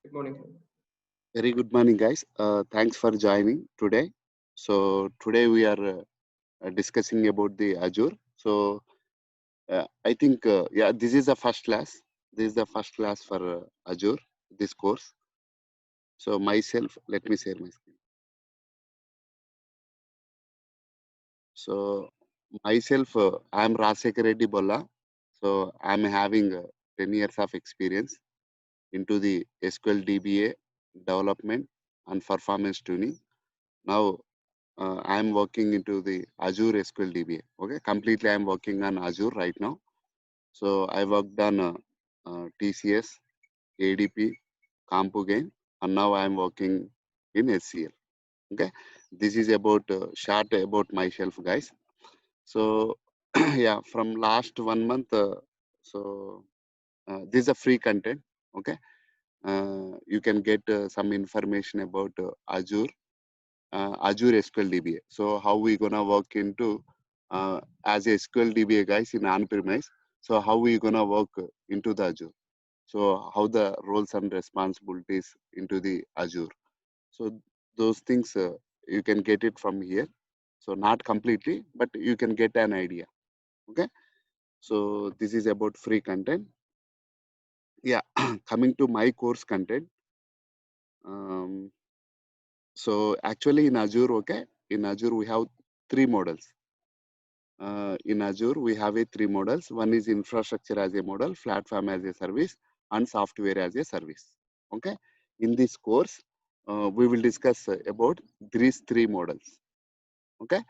Good morning, sir. Very good morning, guys. Thanks for joining today. So today we are discussing about the Azure. So I think this is the first class. This is the first class for Azure. This course. So myself, let me share my screen. So myself, I am Rasek Reddy Bolla. So I am having 10 years of experience into the SQL DBA development and performance tuning. Now I am working into the Azure SQL DBA. Okay, completely I am working on Azure right now. So I worked on TCS, ADP, CompuGain, and now I am working in HCL. Okay, this is about short about myself, guys. So yeah, from last 1 month, this is a free content. Okay, you can get some information about Azure SQL DBA. So how we gonna work into as a SQL DBA guys in on-premise. So how we gonna work into the Azure. So how the roles and responsibilities into the Azure. So those things you can get it from here. So not completely, but you can get an idea. Okay. So this is about free content. Yeah. Coming to my course content. Um, so actually in Azure, okay, in Azure we have three models. In Azure, we have a three models. One is infrastructure as a model, platform as a service, and software as a service. Okay. In this course, we will discuss about these three models. Okay.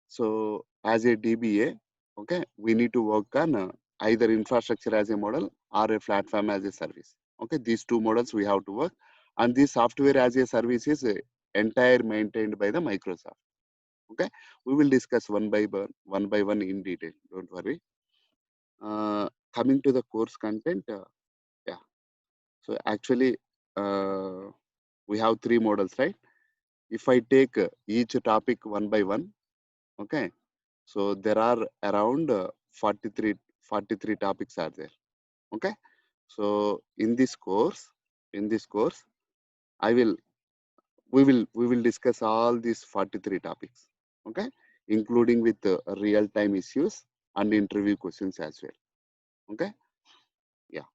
So as a DBA, okay, we need to work on either infrastructure as a model or a platform as a service. Okay. These two models we have to work, and this software as a service is entire maintained by the Microsoft. Okay, we will discuss one by one in detail. Don't worry. Coming to the course content, yeah. So actually, uh, we have three models, right? If I take each topic one by one, okay. So there are around 43 topics are there. Okay. So in this course, I will we will discuss all these 43 topics. Okay, including with real time issues and interview questions as well. Okay, yeah.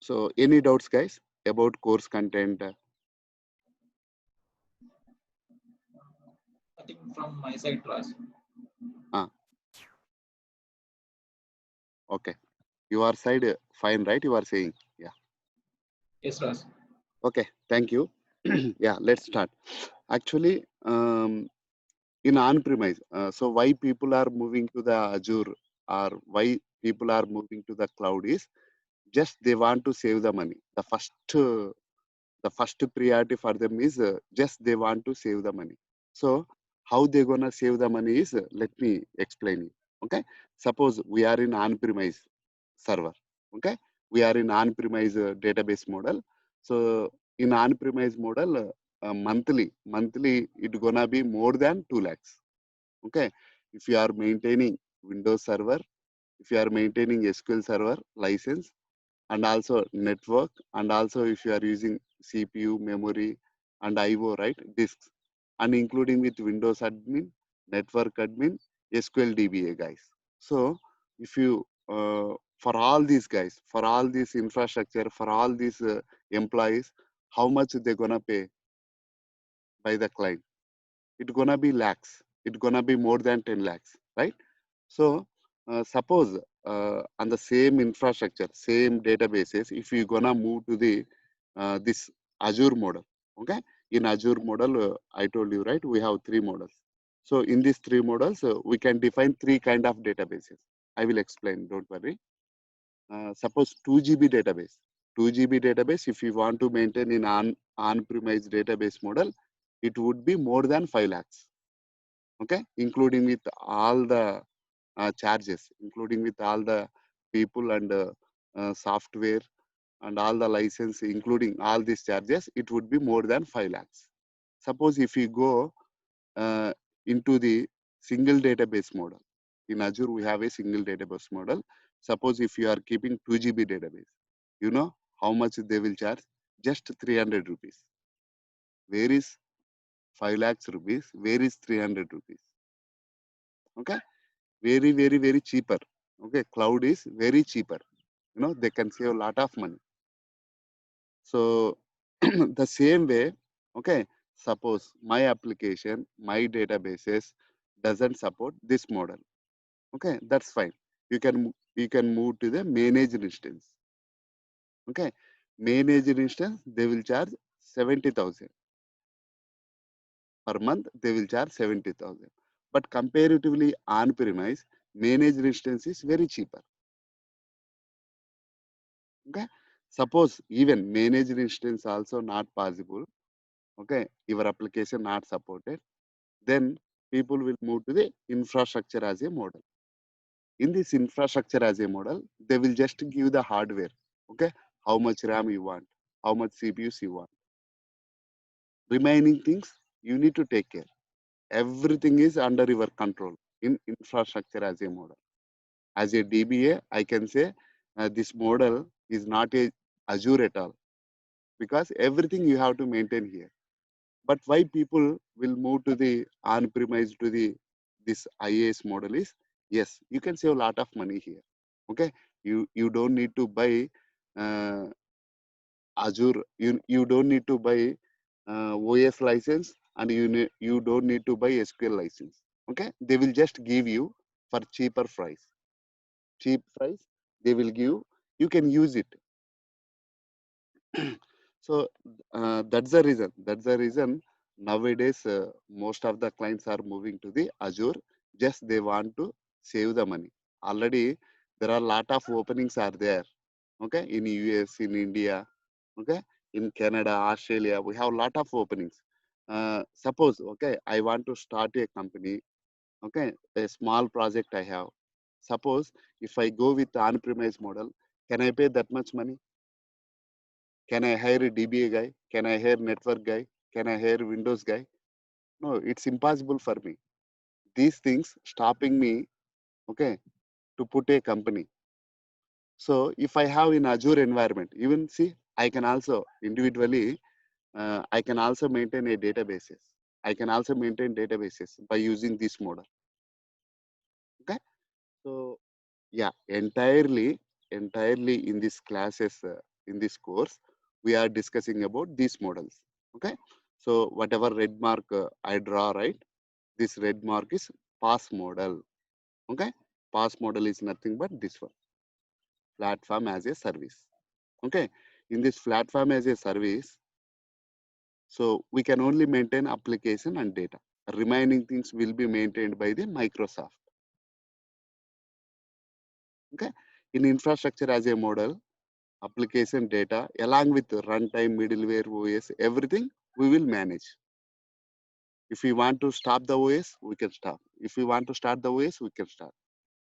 So any doubts, guys, about course content? Nothing from my side, Raj. Ah, okay. Your side fine, right? You are saying, yeah. Yes, Raj. Okay, thank you. Yeah, let's start. Actually, in on-premise, so why people are moving to the Azure or why people are moving to the cloud is just they want to save the money. The first priority for them is just they want to save the money. So how they gonna save the money is let me explain you. Okay, suppose we are in on-premise server. Okay, we are in on-premise database model. So in on-premise model, monthly it gonna be more than 2 lakhs. Okay, if you are maintaining Windows server, if you are maintaining SQL server license, and also network, and also if you are using CPU, memory, and IO, right, disks, and including with Windows admin, network admin, SQL DBA guys. So if you for all these guys, for all this infrastructure, for all these employees, how much they gonna pay by the client? It gonna be lakhs. It gonna be more than 10 lakhs, right? So suppose on the same infrastructure, same databases, if you gonna move to the this Azure model, okay? In Azure model, I told you, right? We have three models. So in these three models, we can define three kind of databases. I will explain. Don't worry. Suppose 2 GB database. 2 GB database. If you want to maintain in on-premise database model, it would be more than 5 lakhs. Okay, including with all the charges, including with all the people and software and all the license, including all these charges, it would be more than 5 lakhs. Suppose if you go uh, into the single database model, in Azure, we have a single database model. Suppose if you are keeping 2 GB database, you know how much they will charge? Just 300 rupees. Where is 5 lakhs rupees? Where is 300 rupees? Okay, very, very, very cheaper. Okay, cloud is very cheaper. You know, they can save a lot of money. So the same way, okay, suppose my application, my databases doesn't support this model. Okay, that's fine. You can move to the managed instance. Okay, managed instance, they will charge 70,000 per month. They will charge 70,000. But comparatively on premise, managed instance is very cheaper. Okay, suppose even managed instance also not possible. Okay, your application not supported, then people will move to the infrastructure as a model. In this infrastructure as a model, they will just give the hardware. Okay, how much RAM you want, how much CPUs you want. Remaining things you need to take care. Everything is under your control in infrastructure as a model. As a DBA, I can say this model is not a Azure at all because everything you have to maintain here. But why people will move to the on-premise to the this IaaS model is, yes, you can save a lot of money here. Okay, you don't need to buy uh, Azure. You don't need to buy OS license, and you don't need to buy SQL license. Okay, they will just give you for cheaper price. Cheap price they will give. You can use it. So that's the reason. That's the reason nowadays most of the clients are moving to the Azure. Just they want to save the money. Already there are a lot of openings are there. Okay, in US, in India, okay, in Canada, Australia, we have a lot of openings. Suppose, okay, I want to start a company. Okay, a small project I have. Suppose if I go with the on-premise model, can I pay that much money? Can I hire a DBA guy? Can I hire network guy? Can I hire Windows guy? No, it's impossible for me. These things stopping me, okay, to put a company. So if I have in Azure environment, even see, I can also individually, I can also maintain a databases. I can also maintain databases by using this model. Okay, so yeah, entirely in this classes, in this course, we are discussing about these models. Okay, so whatever red mark I draw, right? This red mark is pass model. Okay, pass model is nothing but this one, platform as a service. Okay, in this platform as a service, so we can only maintain application and data. Remaining things will be maintained by the Microsoft. Okay, in infrastructure as a model, application data along with the runtime, middleware, OS, everything we will manage. If we want to stop the OS, we can stop. If we want to start the OS, we can start.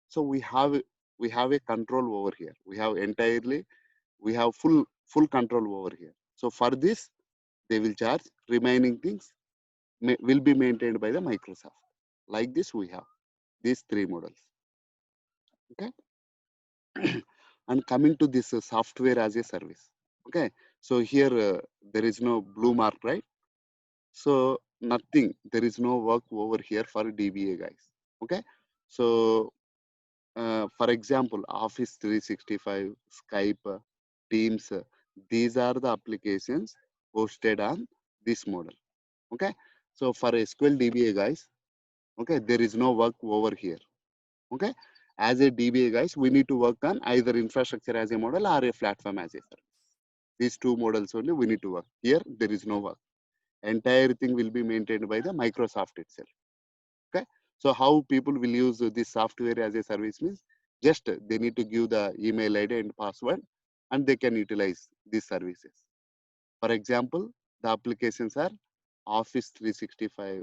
So we have a control over here. We have full control over here. So for this, they will charge. Remaining things will be maintained by the Microsoft. Like this, we have these three models. Okay, and coming to this software as a service. Okay, so here there is no blue mark, right? So nothing. There is no work over here for DBA guys. Okay, so for example, Office 365, Skype, Teams, these are the applications hosted on this model. Okay, so for SQL DBA guys, okay, there is no work over here. Okay, as a DBA guys, we need to work on either infrastructure as a model or a platform as a service. These two models only we need to work. Here, there is no work. Entire thing will be maintained by the Microsoft itself. Okay, so how people will use this software as a service means just they need to give the email ID and password and they can utilize these services. For example, the applications are Office 365,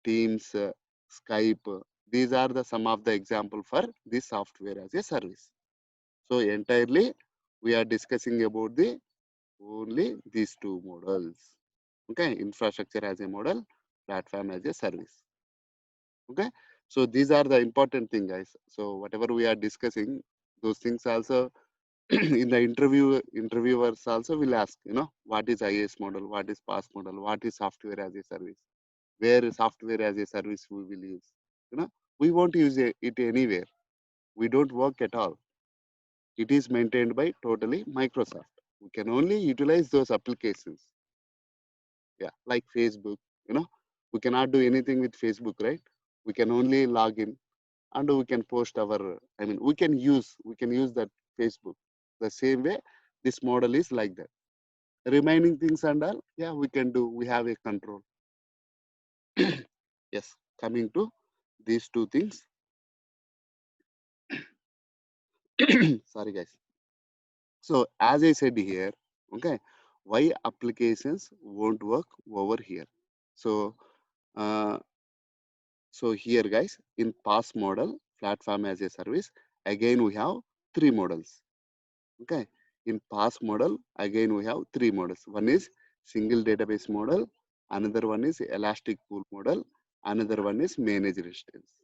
Teams, Skype. These are the some of the example for this software as a service. So entirely we are discussing about the only these two models. Okay, infrastructure as a model, platform as a service. Okay, So these are the important thing, guys. So whatever we are discussing, those things also in the interviewers also will ask, what is IAS model, what is PaaS model, what is software as a service, where software as a service we will use. We won't use it anywhere. We don't work at all. It is maintained by totally Microsoft. We can only utilize those applications. Yeah, like Facebook, we cannot do anything with Facebook, right? We can only log in and we can post our, we can use that Facebook. The same way, this model is like that. Remaining things and all, yeah, we can do, we have a control. Yes, coming to these two things. Sorry, guys. So as I said here, okay, why applications won't work over here? So, uh, so here, guys, in PaaS model, platform as a service, again we have three models. Okay, in PaaS model, again we have three models. One is single database model, another one is elastic pool model, another one is managed instance.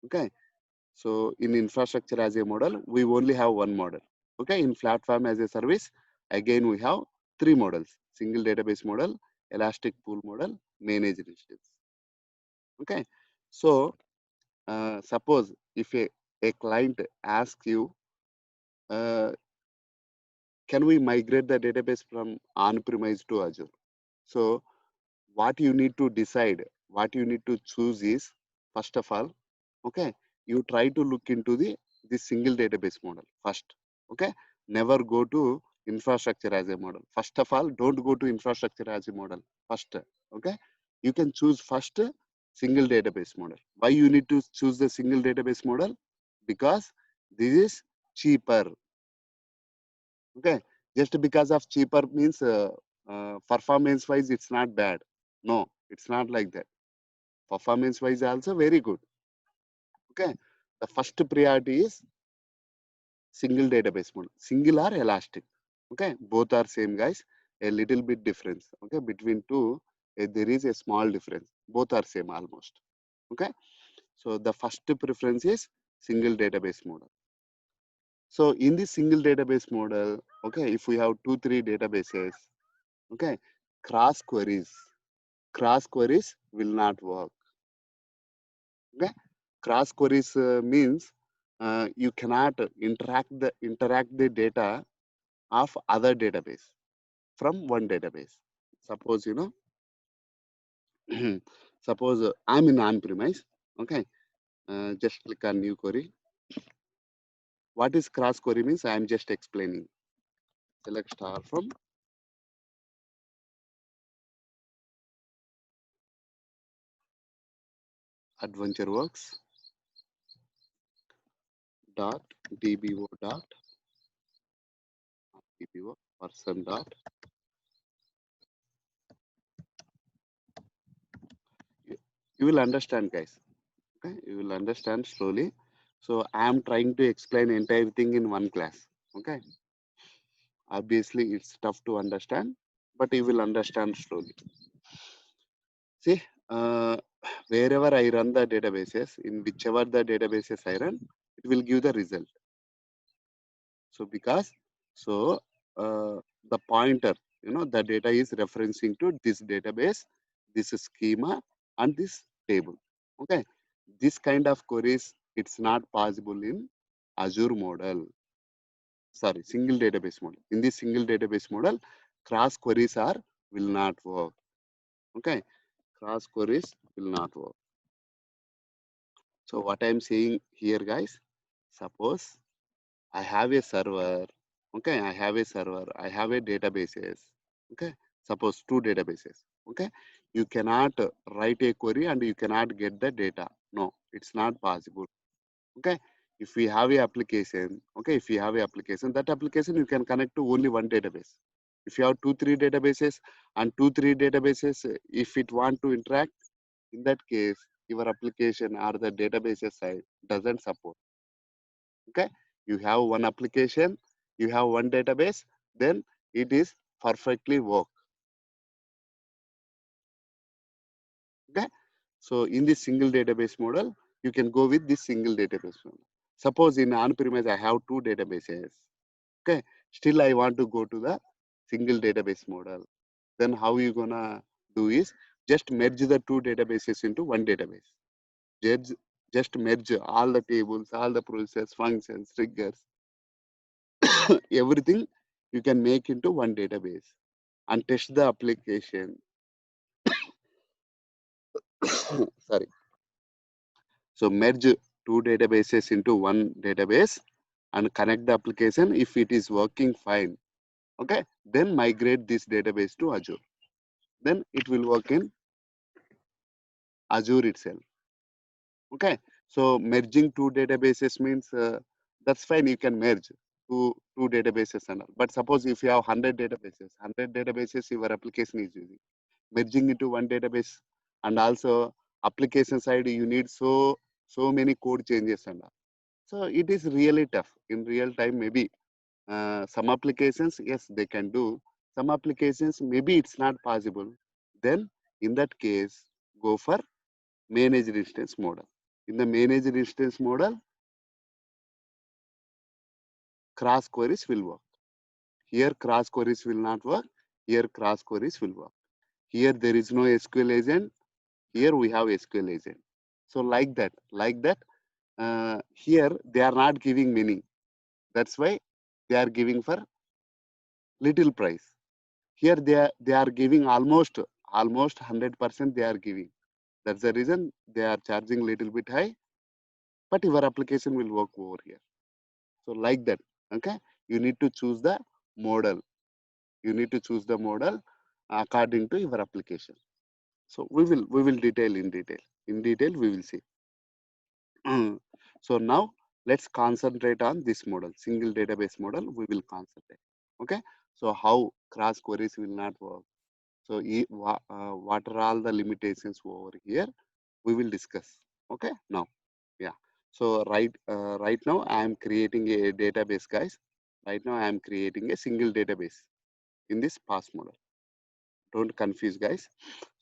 Okay, so in infrastructure as a model, we only have one model. Okay, in platform as a service, again we have three models: single database model, elastic pool model, managed instance. Okay, so suppose if a client asks you, uh, can we migrate the database from on-premise to Azure? So what you need to decide, what you need to choose is, first of all, okay, you try to look into this single database model first. Okay, never go to infrastructure as a model. First of all, don't go to infrastructure as a model first. Okay, you can choose first single database model. Why you need to choose the single database model? Because this is cheaper. Okay, just because of cheaper means performance wise it's not bad. No, it's not like that. Performance wise also very good. Okay, the first priority is single database model, single or elastic. Okay, both are same, guys. A little bit difference. Okay, between two, there is a small difference. Both are same almost. Okay, so the first preference is single database model. So in this single database model, okay, if we have 2-3 databases, okay, cross queries will not work. Okay, cross queries means you cannot interact the data of other database from one database. Suppose suppose I'm in on-premise. Okay, just click on new query. What is cross query means? I am just explaining. Select star from AdventureWorks dot dbo dot dbo person dot. You will understand, guys. Okay, you will understand slowly. So I am trying to explain entire thing in one class. Okay, obviously it's tough to understand, but you will understand slowly. See, wherever I run the databases, in whichever the databases I run, it will give the result. So because, so the pointer, the data is referencing to this database, this schema, and this table. Okay, this kind of queries, it's not possible in Azure model. Sorry, single database model. In this single database model, cross queries will not work. Okay, cross queries will not work. So what I'm saying here, guys, suppose I have a server. Okay, I have a server. I have a databases. Okay, suppose two databases. Okay, you cannot write a query and you cannot get the data. No, it's not possible. Okay, if we have a application, okay, if you have a application, that application you can connect to only one database. If you have 2-3 databases and 2-3 databases, if it want to interact, in that case, your application or the databases side doesn't support. Okay, you have one application, you have one database, then it is perfectly work. Okay, so in this single database model, you can go with this single database model. Suppose in on-premise I have two databases. Okay, still I want to go to the single database model. Then how you gonna do is just merge the two databases into one database. Just, just merge all the tables, all the processes, functions, triggers, everything you can make into one database and test the application. Sorry. So merge two databases into one database and connect the application. If it is working fine, okay, then migrate this database to Azure. Then it will work in Azure itself. Okay, so merging two databases means that's fine. You can merge two databases and all. But suppose if you have 100 databases your application is using, merging into one database, and also application side you need so many code changes and all. So it is really tough in real time. Maybe some applications, yes, they can do. Some applications, maybe it's not possible. Then in that case, go for managed instance model. In the managed instance model, cross queries will work. Here cross queries will not work. Here cross queries will work. Here there is no SQL agent. Here we have SQL agent. So like that, here they are not giving many. That's why they are giving for little price. Here they are giving almost 100% they are giving. That's the reason they are charging little bit high, but your application will work over here. So like that, okay, you need to choose the model. You need to choose the model according to your application. So we will detail in detail. In detail we will see. So now let's concentrate on this model, single database model. We will concentrate. Okay. So how cross queries will not work. So what are all the limitations over here? We will discuss. Okay. Now, yeah. So right now I am creating a database, guys. Right now I am creating a single database in this PaaS model. Don't confuse, guys.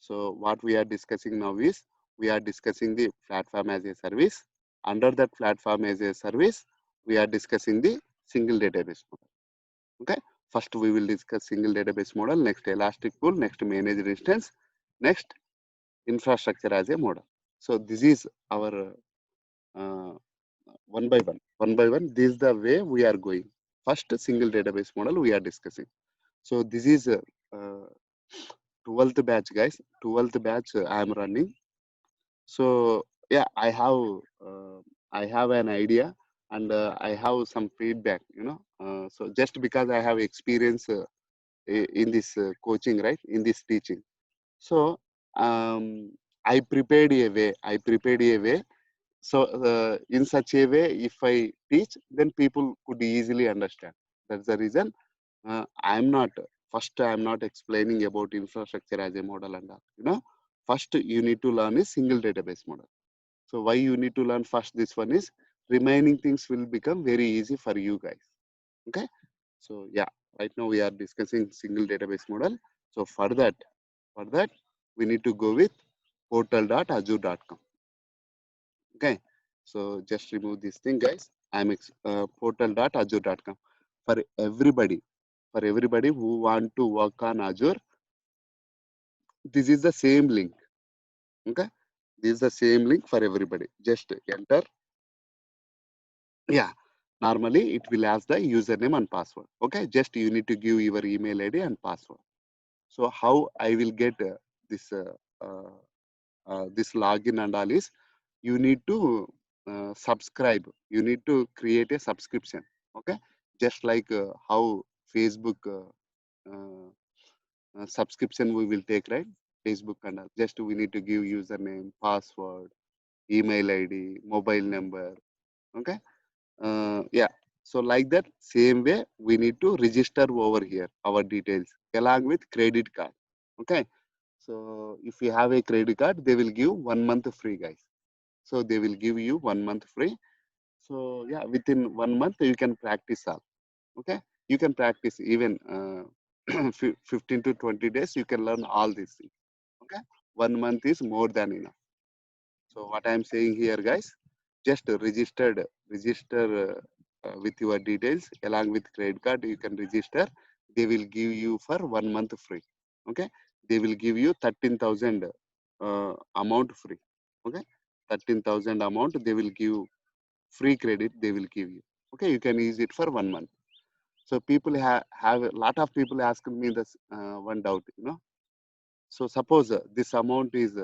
So what we are discussing now is we are discussing the platform as a service. Under that platform as a service, we are discussing the single database model. Okay. First, we will discuss single database model. Next, Elastic Pool. Next, managed instance. Next, infrastructure as a model. So this is our uh, one by one. One by one. This is the way we are going. First, single database model we are discussing. So this is 12th batch, guys. 12th batch I am running. So yeah, I have an idea, and I have some feedback. So just because I have experience in this coaching, right, in this teaching, so um, I prepared a way. So in such a way, if I teach, then people could easily understand. That's the reason I'm not explaining about infrastructure as a model and all. First you need to learn a single database model. So why you need to learn first this one is remaining things will become very easy for you guys. Okay. So yeah, right now we are discussing single database model. So for that we need to go with portal.azure.com. Okay. So just remove this thing, guys. I'm portal.azure.com. For everybody who want to work on Azure, this is the same link. Okay. This is the same link for everybody. Just enter. Yeah. Normally it will ask the username and password. Okay. Just you need to give your email ID and password. So how I will get this uh, this login and all is you need to subscribe. You need to create a subscription. Okay. Just like how Facebook subscription we will take, right? Facebook and all. Just we need to give username, password, email ID, mobile number. Okay. Yeah. So like that same way we need to register over here our details along with credit card. Okay. So if you have a credit card, they will give 1 month free, guys. So they will give you 1 month free. So yeah, within 1 month you can practice all. Okay. You can practice even 15 to 20 days. You can learn all these things. Okay. 1 month is more than enough. So what I'm saying here, guys, just register with your details along with credit card. You can register. They will give you for 1 month free. Okay, they will give you 13,000 amount free. Okay, 13,000 amount they will give free credit. They will give you. Okay, you can use it for 1 month. So people have a lot of people ask me this one doubt. So suppose this amount is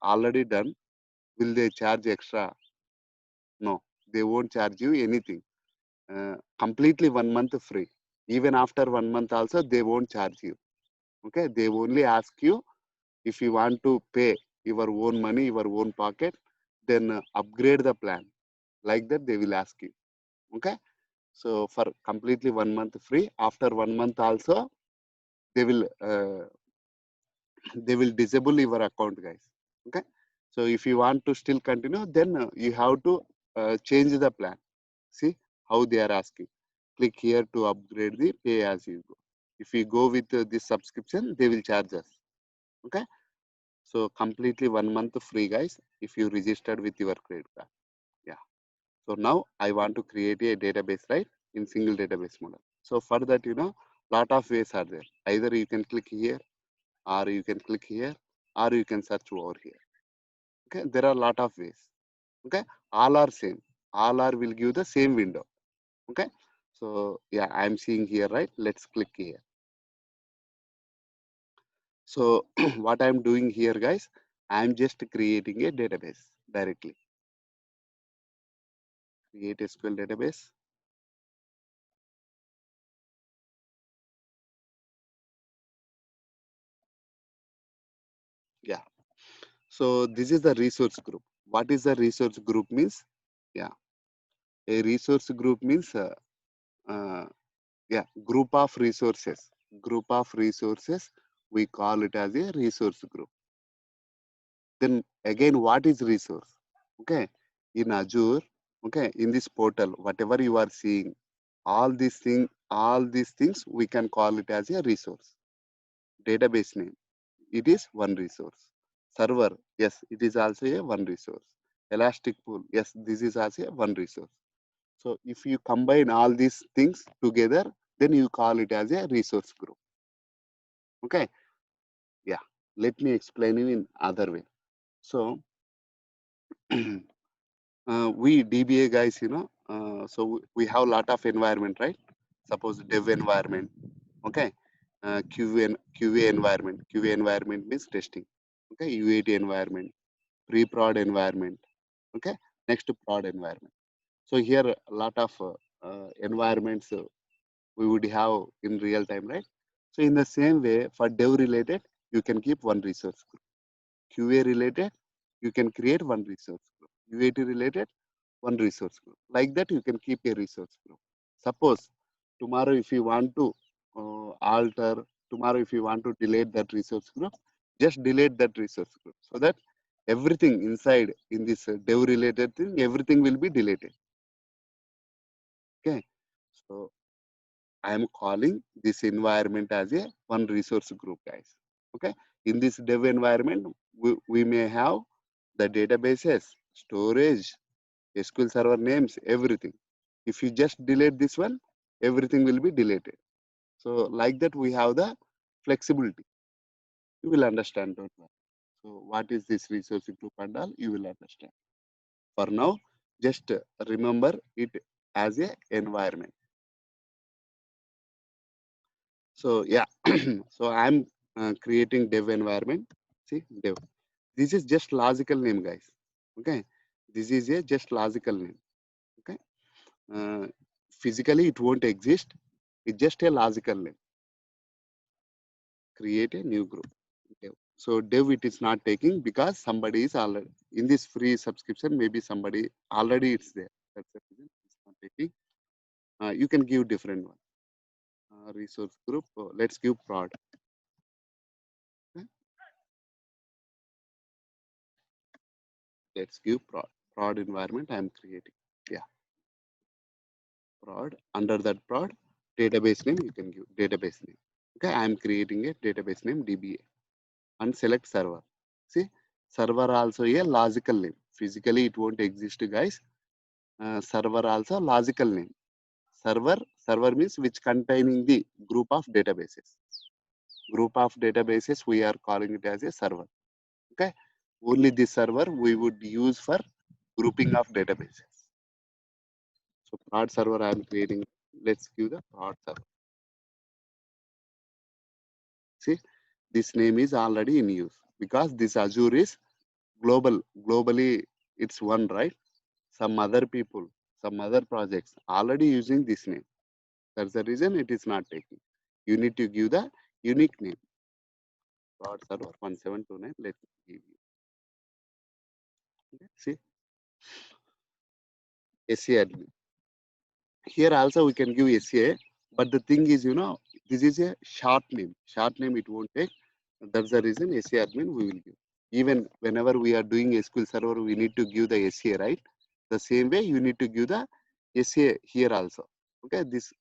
already done, will they charge extra? No, they won't charge you anything. Completely 1 month free. Even after 1 month also, they won't charge you. Okay, they only ask you if you want to pay your own money, your own pocket, then upgrade the plan. Like that, they will ask you. Okay, so for completely 1 month free. After 1 month also, they will they will disable your account, guys. Okay, so if you want to still continue, then you have to change the plan. See how they are asking. Click here to upgrade the pay as you go. If you go with this subscription, they will charge us. Okay, so completely 1 month free, guys, if you registered with your credit card. Yeah, so now I want to create a database, right, in single database model. So for that, lot of ways are there. Either you can click here, or you can click here, or you can search over here. Okay, there are a lot of ways. Okay, all are same. All are will give the same window. Okay, so yeah, I'm seeing here, right? Let's click here. So what I'm doing here, guys, I'm just creating a database directly. Create SQL database. Yeah. So this is the resource group. What is the resource group means? Yeah, a resource group means uh, yeah, group of resources. Group of resources. We call it as a resource group. Then again, what is resource? Okay, in Azure, okay, in this portal, whatever you are seeing, all these things, we can call it as a resource. Database name, it is one resource. Server, yes, it is also a one resource. Elastic pool, yes, this is also a one resource. So if you combine all these things together, then you call it as a resource group. Okay, yeah. Let me explain you in other way. So we DBA guys, so we have a lot of environment, right? Suppose dev environment, okay? QA environment. QA environment means testing. Okay, UAT environment, pre-prod environment. Okay, next to prod environment. So here a lot of environments we would have in real time, right? So in the same way, for dev related, you can keep one resource group. QA related, you can create one resource group. UAT related, one resource group. Like that, you can keep a resource group. Suppose tomorrow, if you want to alter, tomorrow, if you want to delete that resource group, just delete that resource group so that everything inside in this dev related thing, everything will be deleted. Okay. So I am calling this environment as a one resource group, guys. Okay. In this dev environment, we may have the databases, storage, SQL server names, everything. If you just delete this one, everything will be deleted. So like that, we have the flexibility. You will understand, don't worry. So what is this resource group and all, you will understand. For now, just remember it as a environment. So yeah, so I'm creating dev environment. See, dev. This is just logical name, guys. Okay, this is a just logical name. Okay, uh, physically it won't exist. It's just a logical name. Create a new group. Dev. So dev it is not taking because somebody is already in this free subscription. Maybe somebody already it's there. That's the reason it's not taking. You can give different one. Resource group. Let's give prod. Okay? Let's give prod. Prod environment I am creating. Yeah, prod. Under that prod, database name you can give database name. Okay, I am creating a database name DBA and select server. See, Server also a logical name. Physically, it won't exist, guys. Server also logical name. Server means which containing the group of databases. Group of databases, we are calling it as a server. Okay. Only this server we would use for grouping of databases. So prod server I am creating. Let's give the prod server. See, this name is already in use because this Azure is globally it's one, right? Some other people, some other projects already using this name. That's the reason it is not taking. You need to give the unique name. Prod server 1729. Let's give you. Okay, see, SC admin. Here also we can give SCA, but the thing is, this is a short name. Short name it won't take. That's the reason SCA admin we will give. Even whenever we are doing SQL Server, we need to give the SCA, right? The same way you need to give the SCA here also. Okay, this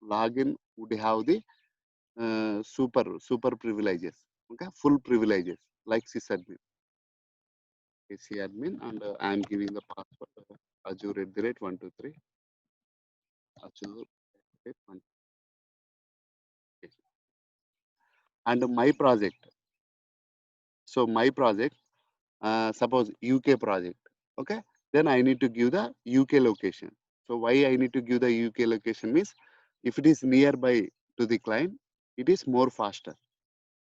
login would have the super privileges. Okay, full privileges like sysadmin, SCA admin, and I am giving the password Azure@123. Azure and my project. So my project, suppose UK project, okay? Then I need to give the UK location. So why I need to give the UK location means if it is nearby to the client, it is more faster,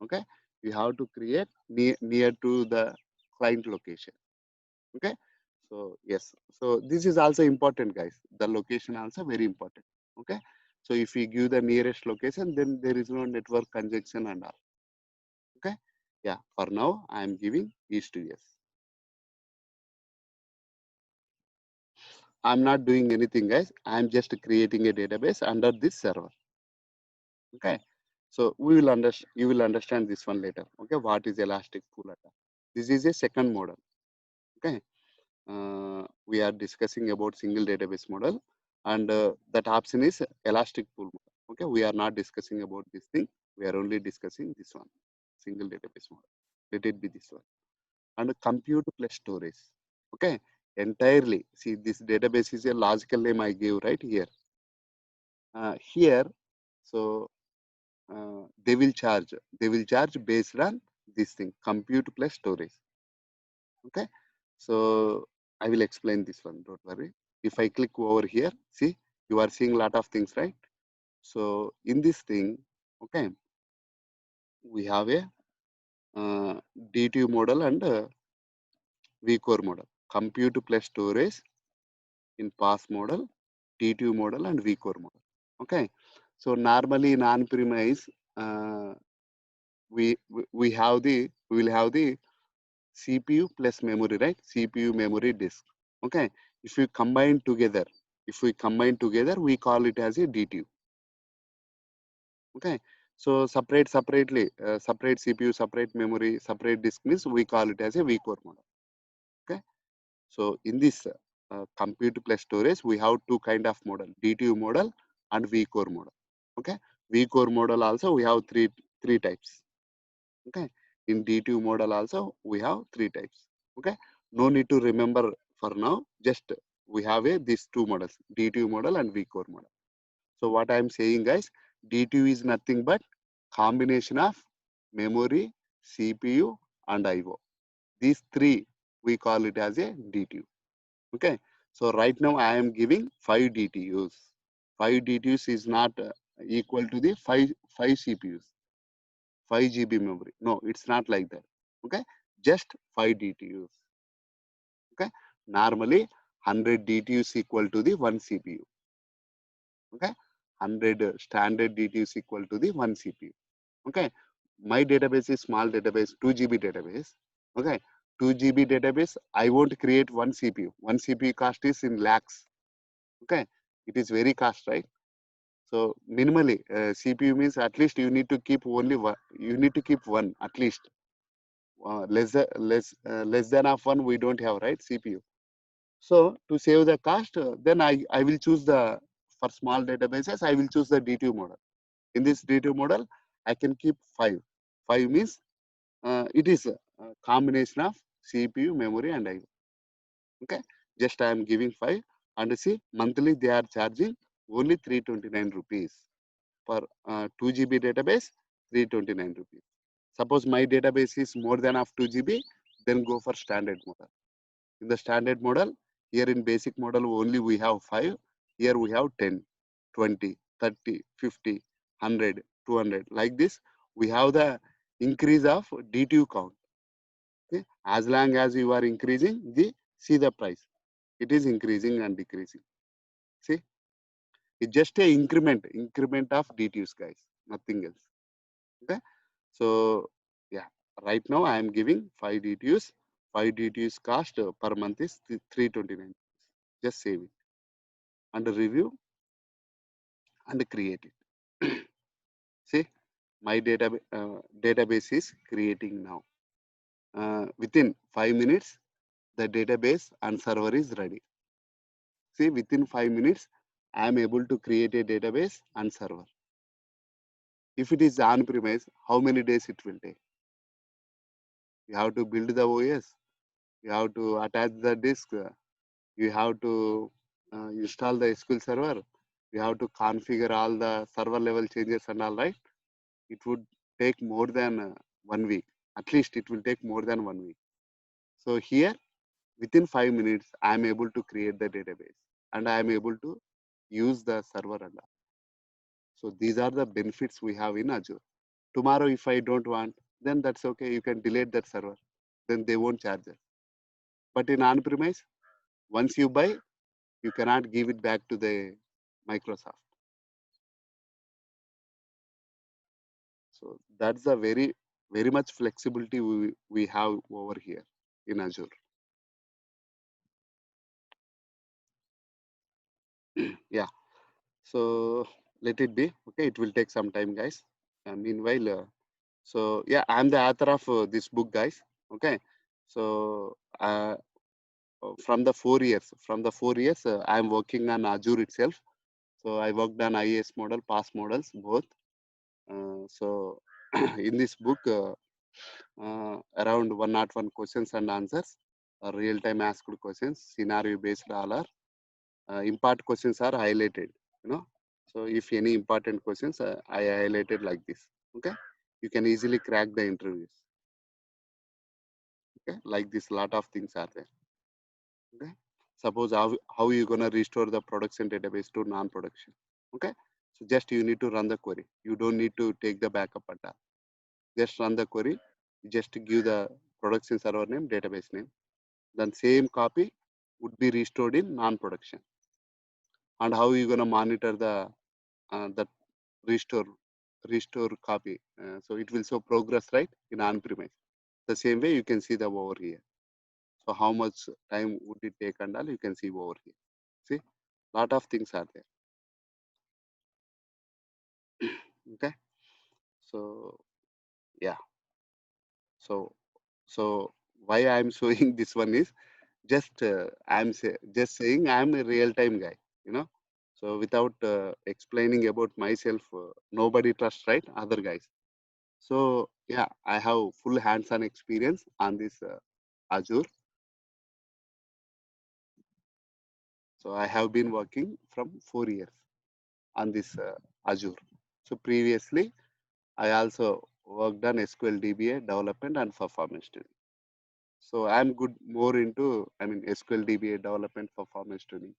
okay? You have to create near to the client location, okay? So yes, so this is also important, guys. The location also very important, okay? So if we give the nearest location, then there is no network congestion and all. Okay, yeah, for now I am giving East US. I'm not doing anything, guys. I'm just creating a database under this server. Okay, so you will understand this one later. Okay, what is elastic pool attack? This is a second model. Okay, we are discussing about single database model, and that option is elastic pool model. Okay, we are not discussing about this thing. We are only discussing this one, single database model. Let it be this one. And compute plus storage. Okay, entirely. See, this database is a logical name I gave right here. Here, so they will charge. They will charge based on this thing, compute plus storage. Okay, so I will explain this one. Don't worry. If I click over here, see, you are seeing a lot of things, right? So in this thing, okay, we have a D2 model and vCore model. Compute plus storage in PaaS model, T2 model, and vCore model. Okay, so normally in on-premise, we will have the CPU plus memory, right? CPU, memory, disk. Okay, if we combine together, we call it as a D2. Okay, so separately, separate CPU, separate memory, separate disk means we call it as a vCore model. Okay, so in this compute plus storage, we have two kind of model, D2 model and vCore model. Okay, vCore model also we have three types. Okay, in D2 model also we have three types. Okay, no need to remember for now. Just we have these two models, D2 model and vCore model. So what I am saying, guys, D2 is nothing but combination of memory, CPU, and IO. These three we call it as a D2. Okay, so right now I am giving 5 DTUs. 5 DTUs is not equal to the 5 CPUs, 5 GB memory. No, it's not like that. Okay, just 5 DTUs. Okay, normally 100 DTUs equal to the 1 CPU. Okay, 100 standard DTUs equal to the 1 CPU. Okay, my database is small database, 2 GB database. Okay, 2 GB database, I won't create 1 CPU. 1 CPU cost is in lakhs. Okay, it is very cost, right? So minimally, CPU means at least you need to keep only one. You need to keep one at least. Less than of one we don't have, right? CPU. So to save the cost, then I will choose the for small databases. I will choose the D2 model. In this D2 model, I can keep 5. 5 means it is combination of CPU, memory, and I/O. Okay, just I am giving 5, and see monthly they are charging only 329 rupees for 2 GB database, 329 rupees. Suppose my database is more than of 2 GB, then go for standard model. In the standard model, here in basic model only we have 5, here we have 10, 20, 30, 50, 100, 200. Like this, we have the increase of DTU count. Okay? As long as you are increasing, see the price. It is increasing and decreasing. See, it's just a increment of DTUs, guys, nothing else. Okay, so yeah, right now I am giving 5 DTUs. 5 DTUs cost per month is 329. Just save it and review and create it. See, my database is creating now. Within 5 minutes, the database and server is ready. See, within 5 minutes, I am able to create a database and server. If it is on-premise, how many days it will take? You have to build the OS. You have to attach the disk. You have to install the SQL server. You have to configure all the server level changes and all, right? It would take more than 1 week. At least it will take more than 1 week. So here, within 5 minutes, I am able to create the database and I am able to use the server and all. So these are the benefits we have in Azure. Tomorrow, if I don't want, then that's okay. You can delete that server. Then they won't charge us. But in on-premise, once you buy, you cannot give it back to the Microsoft. So that's the very much flexibility we have over here in Azure. Yeah. So let it be. Okay, it will take some time, guys. Meanwhile, so yeah, I'm the author of this book, guys. Okay. So from the 4 years, I'm working on Azure itself. So I worked on IAS model, pass models, both. So in this book, around 101 questions and answers, real-time asked questions, scenario-based all are. Impart questions are highlighted, you know. So if any important questions, I highlighted like this. Okay, you can easily crack the interviews. Okay, like this, lot of things are there. Okay, suppose how you gonna restore the production database to non-production. Okay, so just you need to run the query. You don't need to take the backup and all. Just run the query. Just give the production server name, database name. Then same copy would be restored in non-production. And how you gonna monitor the restore copy? So it will show progress, right, in on-premise. The same way you can see the over here. So how much time would it take and all you can see over here. See, lot of things are there. Okay, so yeah, so why I'm showing this one is just just saying I'm a real time guy, you know. So without explaining about myself, nobody trusts, right, other guys. So yeah, I have full hands-on experience on this Azure. So I have been working from 4 years on this Azure. So previously, I also worked on SQL DBA development and performance tuning. So I'm good more into, SQL DBA development, performance tuning.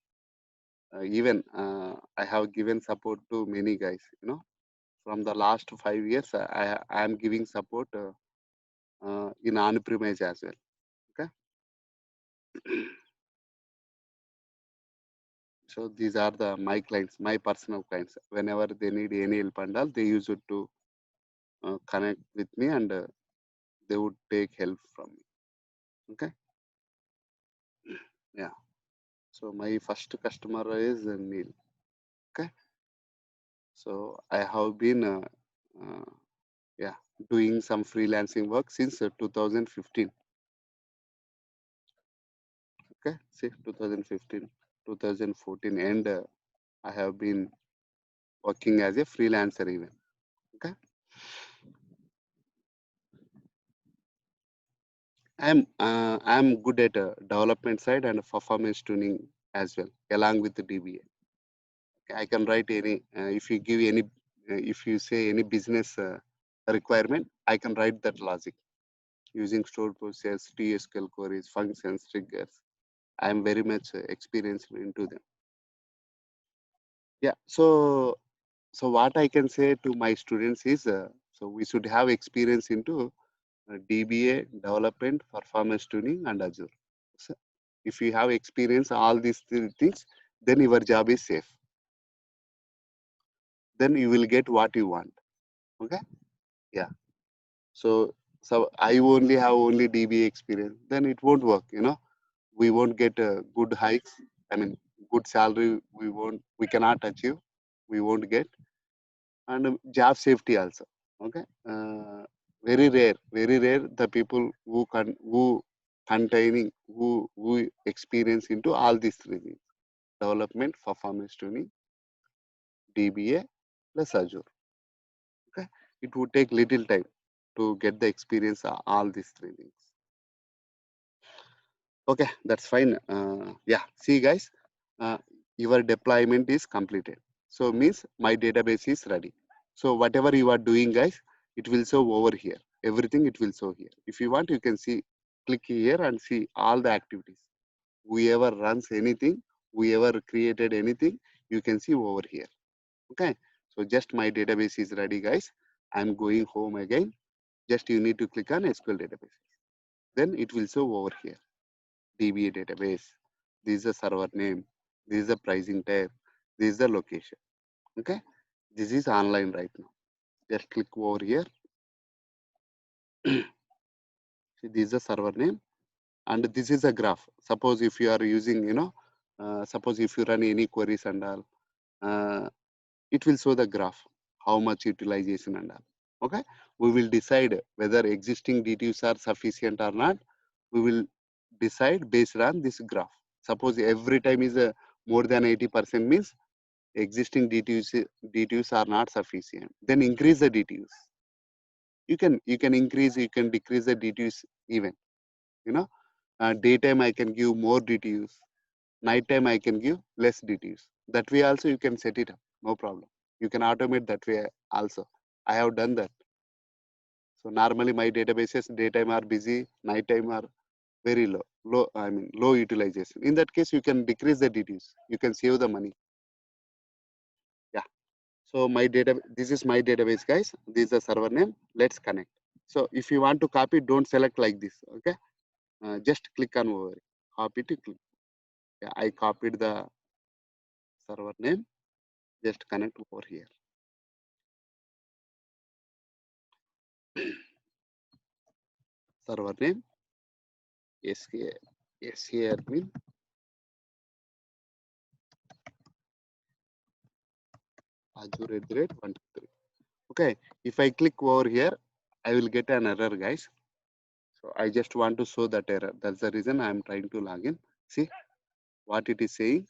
Even I have given support to many guys. You know, from the last 5 years, I am giving support in on-premise as well. Okay. So these are my clients, my personal clients. Whenever they need any help and all, they use it to connect with me, and they would take help from me. Okay. Yeah. So my first customer is Neil. Okay. So I have been uh, yeah, doing some freelancing work since 2015. Okay. See, 2015, 2014, and I have been working as a freelancer even. Okay. I'm good at development side and performance tuning as well, along with the DBA. I can write any, if you give any, if you say any business requirement, I can write that logic using stored process, TSQL queries, functions, triggers. I am very much experienced into them. Yeah. So what I can say to my students is, so we should have experience into DBA, development, performance tuning, and Azure. So if you have experience all these three things, then your job is safe. Then you will get what you want. Okay. Yeah. So I only have only DBA experience. Then it won't work. We won't get good hikes. I mean, good salary. We cannot achieve. We won't get, and job safety also. Okay. Very rare the people who containing who experience into all these three things: development, performance tuning, DBA plus Azure. Okay, it would take little time to get the experience all these three things. Okay, that's fine. Yeah, see guys, uh, your deployment is completed. So means my database is ready. So whatever you are doing, guys, it will show over here. Everything it will show here. If you want, you can see, click here and see all the activities. Whoever runs anything, whoever created anything, you can see over here. Okay, so just my database is ready, guys. I'm going home again. Just you need to click on SQL database. Then it will show over here. DBA database. This is the server name. This is the pricing tab. This is the location. Okay. This is online right now. Just click over here. See, this is the server name, and this is a graph. Suppose if you are using, suppose if you run any queries and all, it will show the graph, how much utilization and all. Okay. We will decide whether existing DTUs are sufficient or not. We will decide based on this graph. Suppose every time is more than 80% means existing DTUs are not sufficient. Then increase the DTUs. You can increase, you can decrease the DTUs even. Daytime I can give more DTUs. Nighttime I can give less DTUs. That way also you can set it up. No problem. You can automate that way also. I have done that. So normally my databases daytime are busy, nighttime are very low utilization. In that case, you can decrease the DTUs. You can save the money. Yeah. So this is my database, guys. This is the server name. Let's connect. So if you want to copy, don't select like this. Okay. Just click on over. Copy to click. Yeah, I copied the server name. Just connect over here. Server name SKAdmin Azure @123. Okay. If I click over here, I will get an error, guys. So I just want to show that error. That's the reason I'm trying to log in. See what it is saying.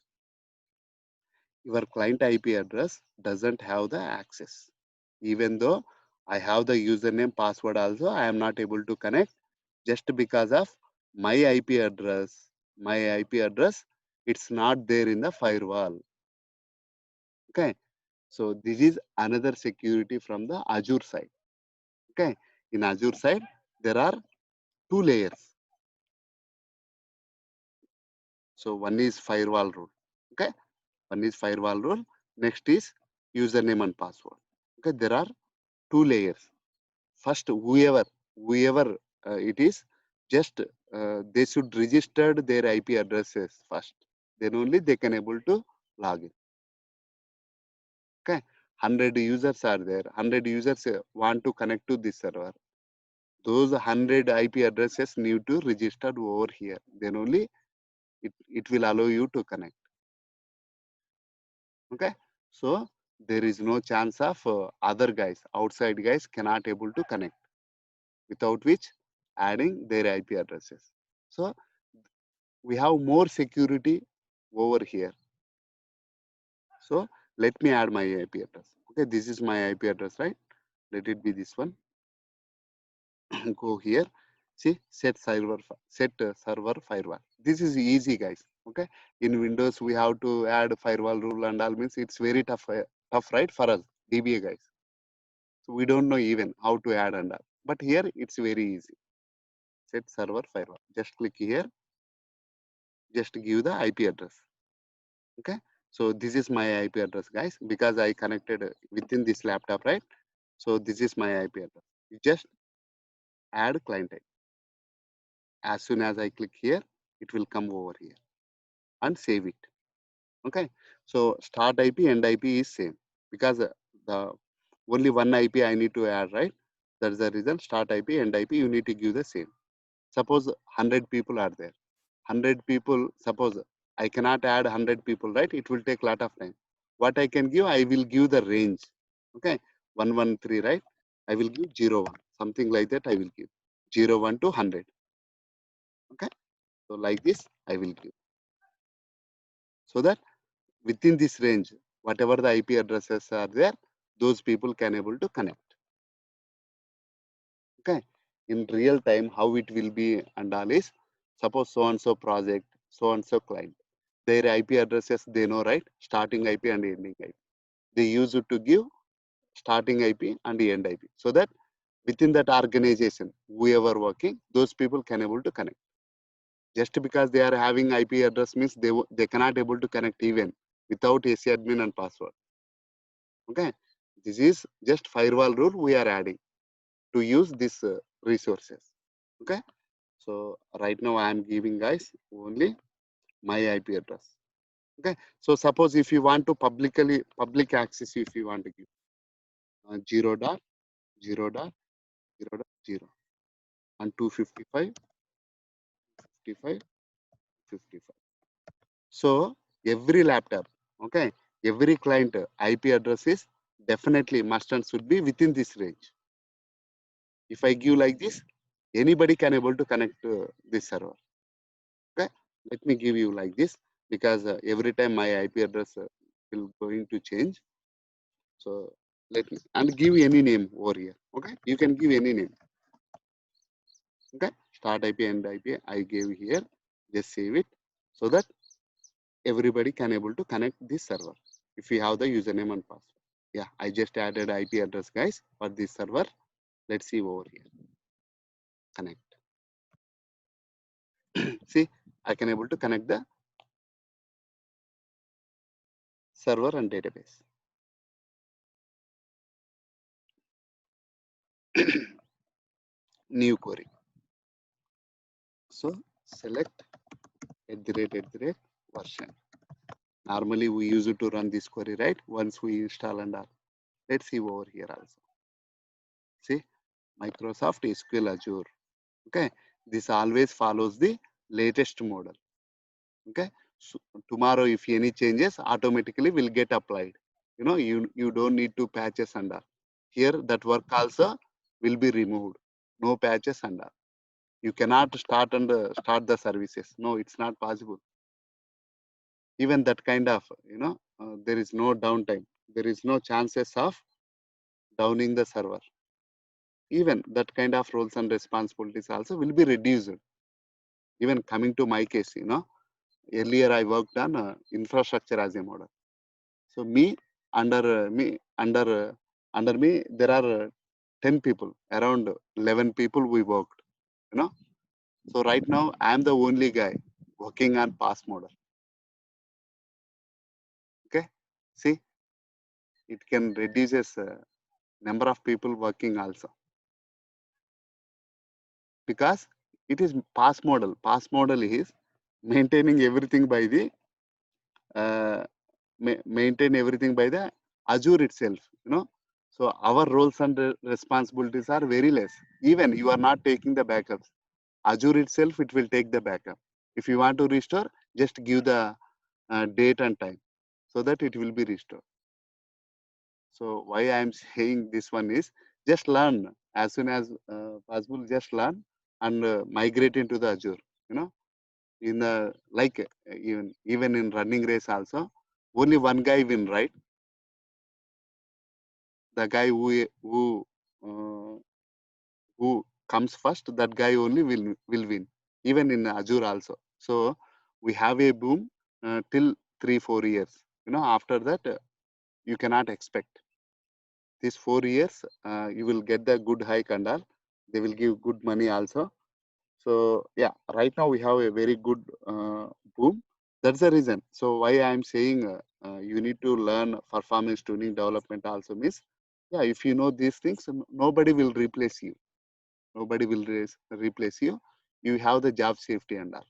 Your client IP address doesn't have the access. Even though I have the username password also, I am not able to connect just because of my IP address. My IP address, it's not there in the firewall. Okay. So this is another security from the Azure side. Okay. In Azure side, there are two layers. So one is firewall rule. Okay. One is firewall rule. Next is username and password. Okay. There are two layers. First, whoever it is, just they should register their IP addresses first. Then only they can able to log in. Okay. 100 users are there. 100 users want to connect to this server. Those 100 IP addresses need to register over here. Then only it will allow you to connect. Okay. So there is no chance of other guys, outside guys cannot able to connect, without which adding their IP addresses. So we have more security over here. So let me add my IP address. Okay, this is my IP address, right? Let it be this one. Go here. See, server firewall. This is easy, guys. Okay. In Windows, we have to add firewall rule and all, means it's very tough, tough, right, for us, DBA guys. So we don't know even how to add and all. But here it's very easy. Set server firewall. Just click here. Just give the IP address. Okay. So this is my IP address, guys, because I connected within this laptop, right? So this is my IP address. You just add client IP. As soon as I click here, it will come over here and save it. Okay. So start IP, end IP is same, because the only one IP I need to add, right? That's the reason. Start IP, end IP, you need to give the same. Suppose 100 people are there. 100 people, suppose I cannot add 100 people, right? It will take a lot of time. What I can give, I will give the range. Okay. 113, right? I will give 01. Something like that I will give. 01 to 100. Okay. So like this, I will give. So that within this range, whatever the IP addresses are there, those people can able to connect. Okay. In real time, how it will be and all is, suppose so and so project, so and so client, their IP addresses they know, right? Starting IP and ending IP. They use it to give starting IP and the end IP, so that within that organization, whoever working, those people can able to connect. Just because they are having IP address means they cannot able to connect even without AC admin and password. Okay, this is just firewall rule we are adding to use these resources. Okay, so right now I am giving guys only my IP address. Okay, so suppose if you want to public access, if you want to give 0 dot 0 dot 0 dot 0 and 255 55 55. So every laptop, okay, every client IP address is definitely must and should be within this range. If I give like this, anybody can able to connect to this server. Okay, let me give you like this, because every time my IP address will going to change. So let me and give any name over here. Okay, you can give any name. Okay, start IP and IP I gave here. Just save it so that everybody can able to connect this server if we have the username and password. Yeah, I just added IP address, guys, for this server. Let's see over here. Connect. See, I can able to connect the server and database. New query. So select @ version. Normally we use it to run this query, right? Once we install and all. Let's see over here also. See, Microsoft SQL Azure. Okay, this always follows the latest model. Okay, so tomorrow if any changes, automatically will get applied. You don't need to patches and all. Here that work also will be removed. No patches and all. You cannot start start the services. No, it's not possible. Even that kind of, there is no downtime. There is no chances of downing the server. Even that kind of roles and responsibilities also will be reduced. Even coming to my case, earlier I worked on infrastructure as a model. So under me there are 10 people, around 11 people we worked. So right now I am the only guy working on pass model. Okay, see, it can reduces number of people working also, because it is pass model. Pass model is maintaining everything by the uh, maintain everything by the Azure itself. So our roles and responsibilities are very less. Even you are not taking the backups. Azure itself, it will take the backup. If you want to restore, just give the date and time so that it will be restored. So why I am saying this one is, just learn as soon as possible. Just learn and migrate into the Azure. In the like even in running race also, only one guy win, right? The guy uh, who comes first, that guy only will win, even in Azure also. So we have a boom till 3-4 years. After that, you cannot expect. These 4 years, you will get the good hike and all. They will give good money also. So yeah, right now we have a very good boom. That's the reason. So why I'm saying you need to learn performance tuning development also means, yeah, if you know these things, nobody will replace you. Nobody will replace you. You have the job safety and all.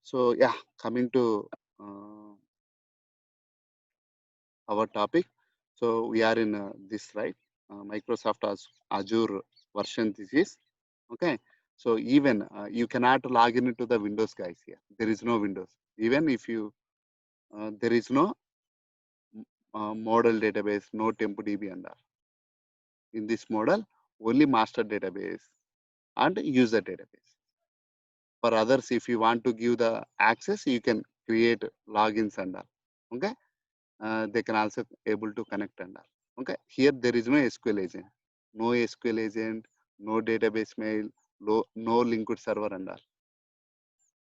So yeah, coming to our topic. So we are in this, right? Microsoft Azure version this is. Okay. So even you cannot log in into the Windows, guys, here. There is no Windows. Even if you, there is no model database, no TempoDB and all. In this model, only master database and user database. For others, if you want to give the access, you can create logins and all. Okay. They can also able to connect and all. Okay. Here there is no SQL agent, no SQL agent, no database mail, no linked server and all.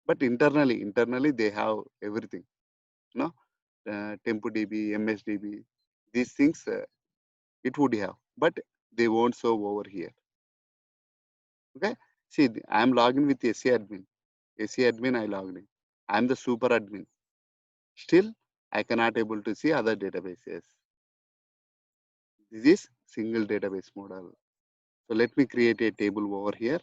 But internally they have everything. No, TempoDB, MSDB, these things it would have, but they won't show over here. Okay. See, I am logging with SC admin. SC admin I logged in. I am the super admin. Still, I cannot able to see other databases. This is single database model. So let me create a table over here.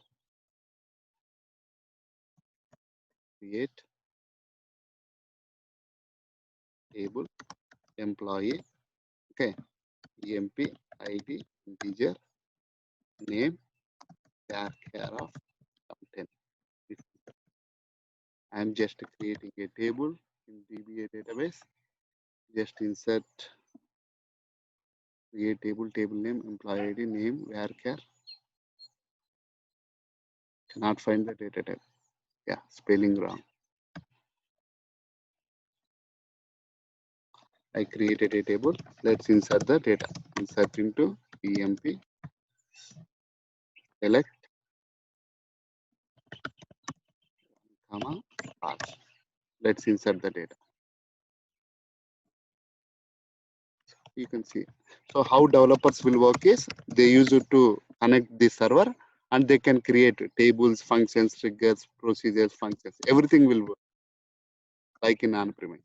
Create table employee. Okay. EMP ID integer name care of content. I'm just creating a table in DBA database. Just insert create table name employee ID name varchar. Cannot find the data type. Yeah, spelling wrong. I created a table. Let's insert the data. Insert into EMP select comma path. Let's insert the data. You can see. So how developers will work is they use it to connect the server and they can create tables, functions, triggers, procedures, functions. Everything will work like in on-premise.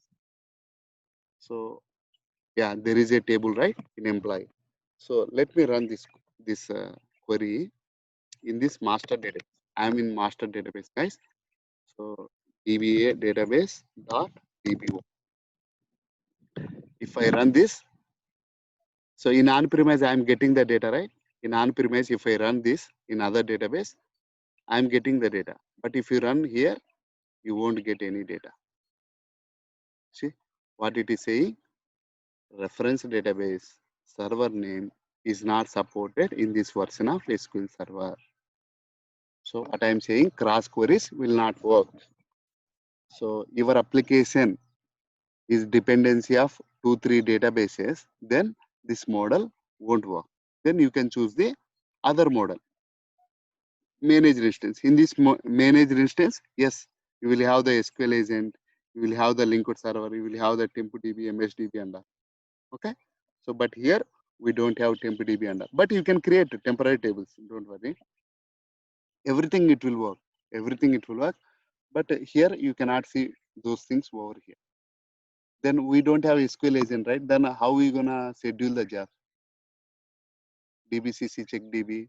So yeah, there is a table, right, in employee. So let me run this query in this master database. I'm in master database, guys. So DBA database dot DBO. If I run this, so in on-premise, I'm getting the data, right? In on-premise, if I run this in other database, I'm getting the data. But if you run here, you won't get any data. See what it is saying? Reference database server name is not supported in this version of SQL Server. So what I'm saying, cross queries will not work. So your application is dependency of 2-3 databases, then this model won't work. Then you can choose the other model. Managed instance. In this managed instance, yes, you will have the SQL agent, you will have the linked server, you will have the TempoDB, MSDB and all. Okay. So, but here we don't have TempoDB and all. But you can create temporary tables. Don't worry. Everything it will work. Everything it will work. But here you cannot see those things over here. Then we don't have SQL agent, right? Then how we gonna schedule the job? DBCC check DB,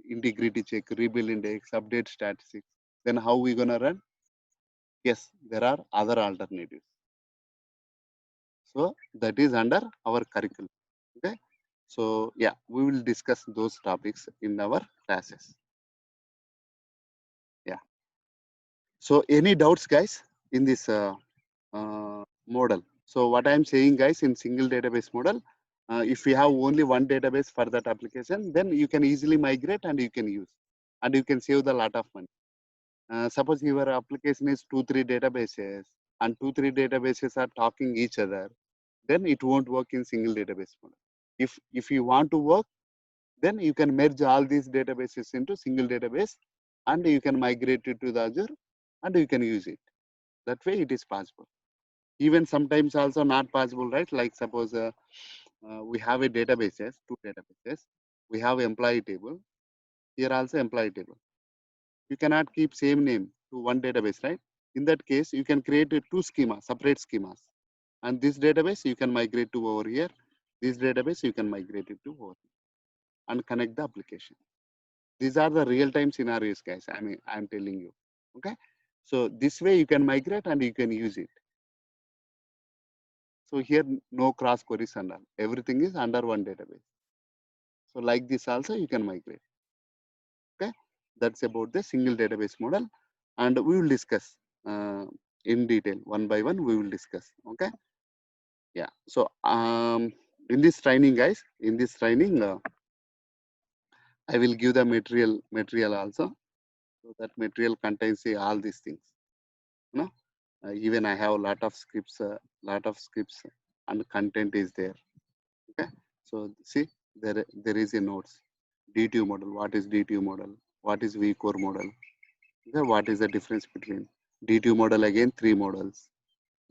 integrity check, rebuild index, update statistics. Then how we gonna run? Yes, there are other alternatives. So that is under our curriculum. Okay. So yeah, we will discuss those topics in our classes. Yeah. So any doubts, guys, in this model? So what I'm saying, guys, in single database model, if you have only one database for that application, then you can easily migrate and you can use, and you can save the lot of money. Suppose your application is 2-3 databases and 2-3 databases are talking each other, then it won't work in single database model. If you want to work, then you can merge all these databases into single database, and you can migrate it to the Azure, and you can use it. That way it is possible. Even sometimes also not possible, right? Like suppose we have a databases, two databases. We have employee table. Here also employee table. You cannot keep same name to one database, right? In that case, you can create a two schema, separate schemas. And this database you can migrate to over here. This database you can migrate it to over here and connect the application. These are the real-time scenarios, guys. I mean, I'm telling you. Okay. So this way you can migrate and you can use it. So here no cross queries and all. Everything is under one database. So like this also you can migrate. Okay. That's about the single database model, and we will discuss in detail one by one. We will discuss. Okay. Yeah. So in this training, guys, in this training, I will give the material also. So that material contains all these things. You know, even I have a lot of scripts, and content is there. Okay. So see, there is a notes. D2 model. What is D2 model? What is vCore model? Okay. What is the difference between D2 model? Again, three models.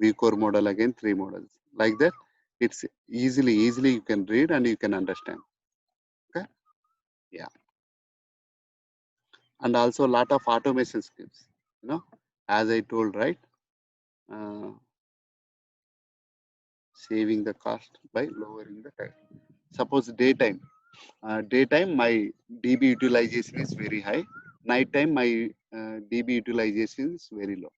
vCore model, again, three models. Like that, it's easily you can read and you can understand. Okay. Yeah. And also a lot of automation scripts, you know, as I told, right? Uh, saving the cost by lowering the time. Suppose daytime my DB utilization is very high. Nighttime my DB utilization is very low.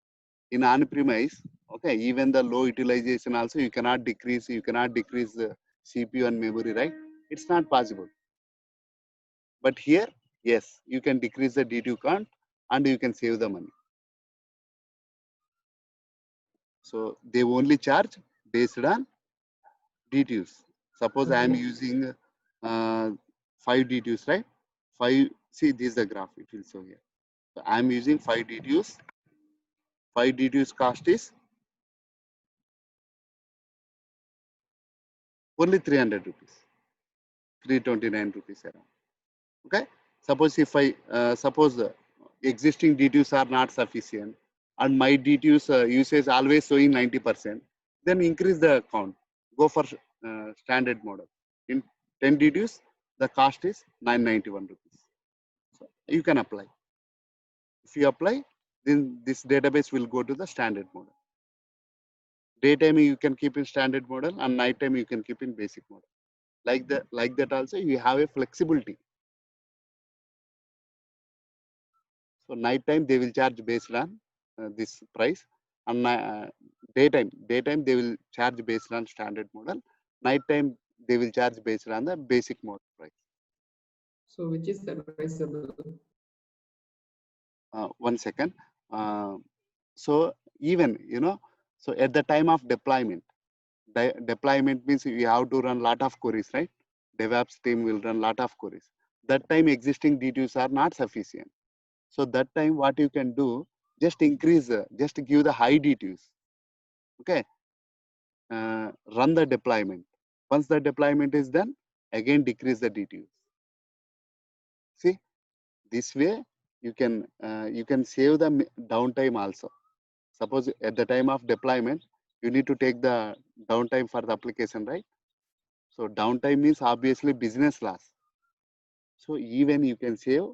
In on-premise, okay, even the low utilization also you cannot decrease the CPU and memory, right? It's not possible. But here, yes, you can decrease the D2 count and you can save the money. So they only charge based on D2s. Suppose I am using 5 D2s, right? 5, see this is the graph, it will show here. So I am using 5 D2s. 5 D2s cost is only 300 rupees, 329 rupees around. Okay. Suppose if I suppose existing D2s are not sufficient and my D2s usage always showing 90%, then increase the count. Go for standard model. In 10 D2s, the cost is 991 rupees. So you can apply. If you apply, then this database will go to the standard model. Daytime you can keep in standard model and nighttime you can keep in basic model. Like that also you have a flexibility. So nighttime they will charge based on this price, and daytime they will charge based on standard model. Nighttime they will charge based on the basic model price. So which is advisable? One second. So even so at the time of deployment, deployment means you have to run lot of queries, right? DevOps team will run lot of queries. That time existing D2s are not sufficient. So that time what you can do, just just give the high D2s. Okay. Run the deployment. Once the deployment is done, again decrease the D2s. See, this way you can save the downtime also. Suppose at the time of deployment, you need to take the downtime for the application, right? So downtime means obviously business loss. So even you can save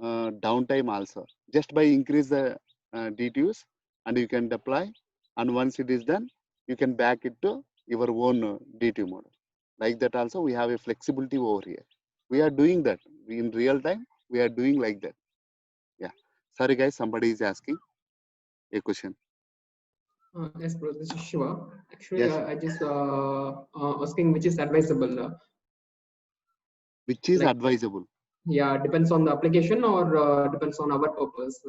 downtime also just by increase the D2s, and you can deploy, and once it is done you can back it to your own D2 model. Like that also we have a flexibility over here. We are doing that in real time. We are doing like that. Yeah. Sorry guys, somebody is asking a question. Yes, bro. This is Shiva. Actually, Yes. I just asking which is advisable. Which is Like, advisable? yeah, depends on the application or depends on our purpose.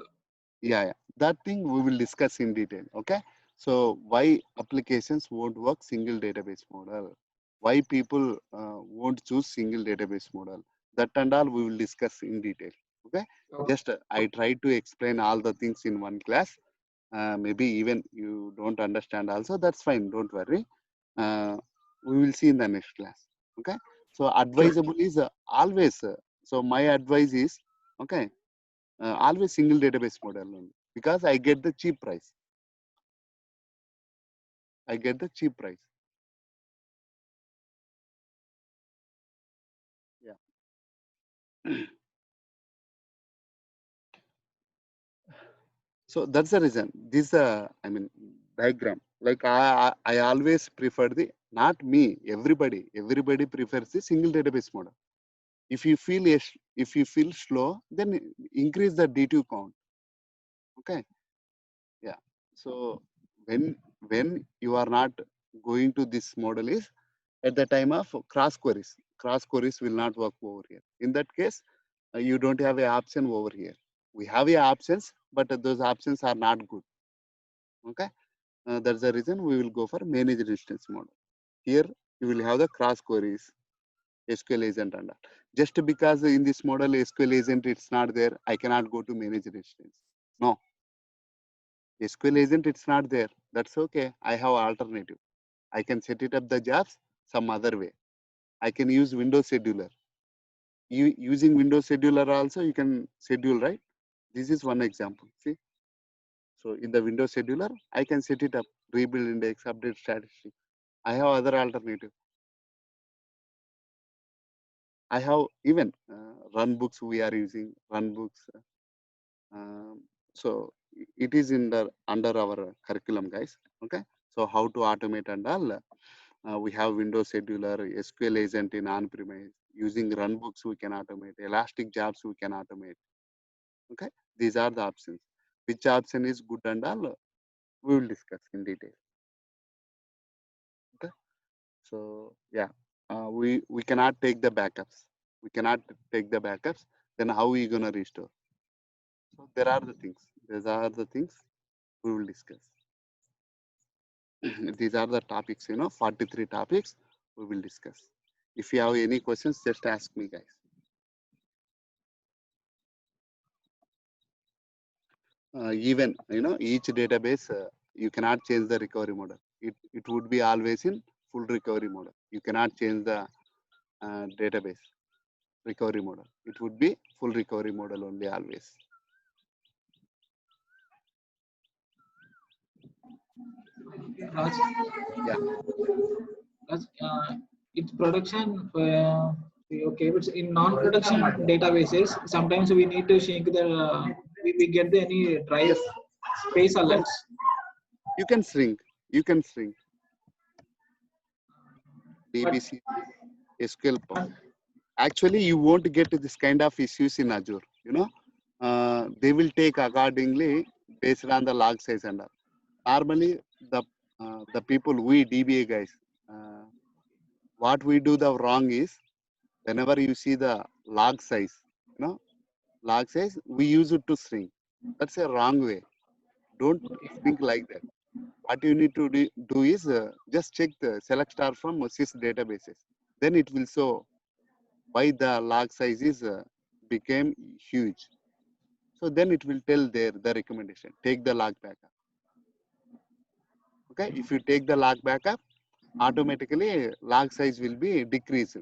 Yeah. That thing we will discuss in detail. Okay. So why applications won't work single database model? Why people won't choose single database model? That and all we will discuss in detail. Okay. Okay. Just I tried to explain all the things in one class. Maybe even you don't understand also. That's fine. Don't worry. We will see in the next class. Okay. So advisable is always. So my advice is, okay, always single database model only, because I get the cheap price. I get the cheap price. Yeah. So that's the reason. This, I mean, diagram. Like I always prefer the, not me, everybody prefers the single database model. If you feel if you feel slow, then increase the D2 count. Okay. Yeah. So when you are not going to this model is at the time of cross queries. Cross queries will not work over here. In that case, you don't have a option over here. We have a options, but those options are not good. Okay. That's the reason we will go for managed instance model. Here you will have the cross queries, SQL agent and all. Just because in this model SQL agent it's not there, I cannot go to managed instance. No, SQL agent it's not there. That's okay. I have alternative. I can set it up the jobs some other way. I can use Windows scheduler. Using Windows scheduler also you can schedule, right? This is one example. See, so in the Windows scheduler I can set it up, rebuild index, update statistics. I have other alternative. I have even run books we are using run books. Um, so it is in the under our curriculum, guys. Okay. So how to automate and all. We have Windows scheduler, SQL agent in on-premise. Using run books we can automate. Elastic jobs we can automate. Okay. These are the options. Which option is good and all we will discuss in detail. Okay. So yeah, we cannot take the backups. We cannot take the backups. Then how we gonna restore? So there are the things. These are the things we will discuss. These are the topics, 43 topics we will discuss. If you have any questions, just ask me, guys. Even, each database, you cannot change the recovery model. It would be always in full recovery model. You cannot change the database recovery model. It would be full recovery model only always. Raj, Yeah. Raj, it's production. Okay, but in non-production databases, sometimes we need to sync the. We get the any drive space alerts. You can shrink. You can shrink. But DBC, SQL. Actually, you won't get this kind of issues in Azure. They will take accordingly based on the log size and all. Normally, the people we DBA guys, what we do the wrong is whenever you see the log size, log size, we use it to shrink. That's a wrong way. Don't think like that. What you need to do is just check the select star from sys databases. Then it will show why the log size is became huge. So then it will tell there the recommendation. Take the log backup. Okay, if you take the log backup, automatically log size will be decreased.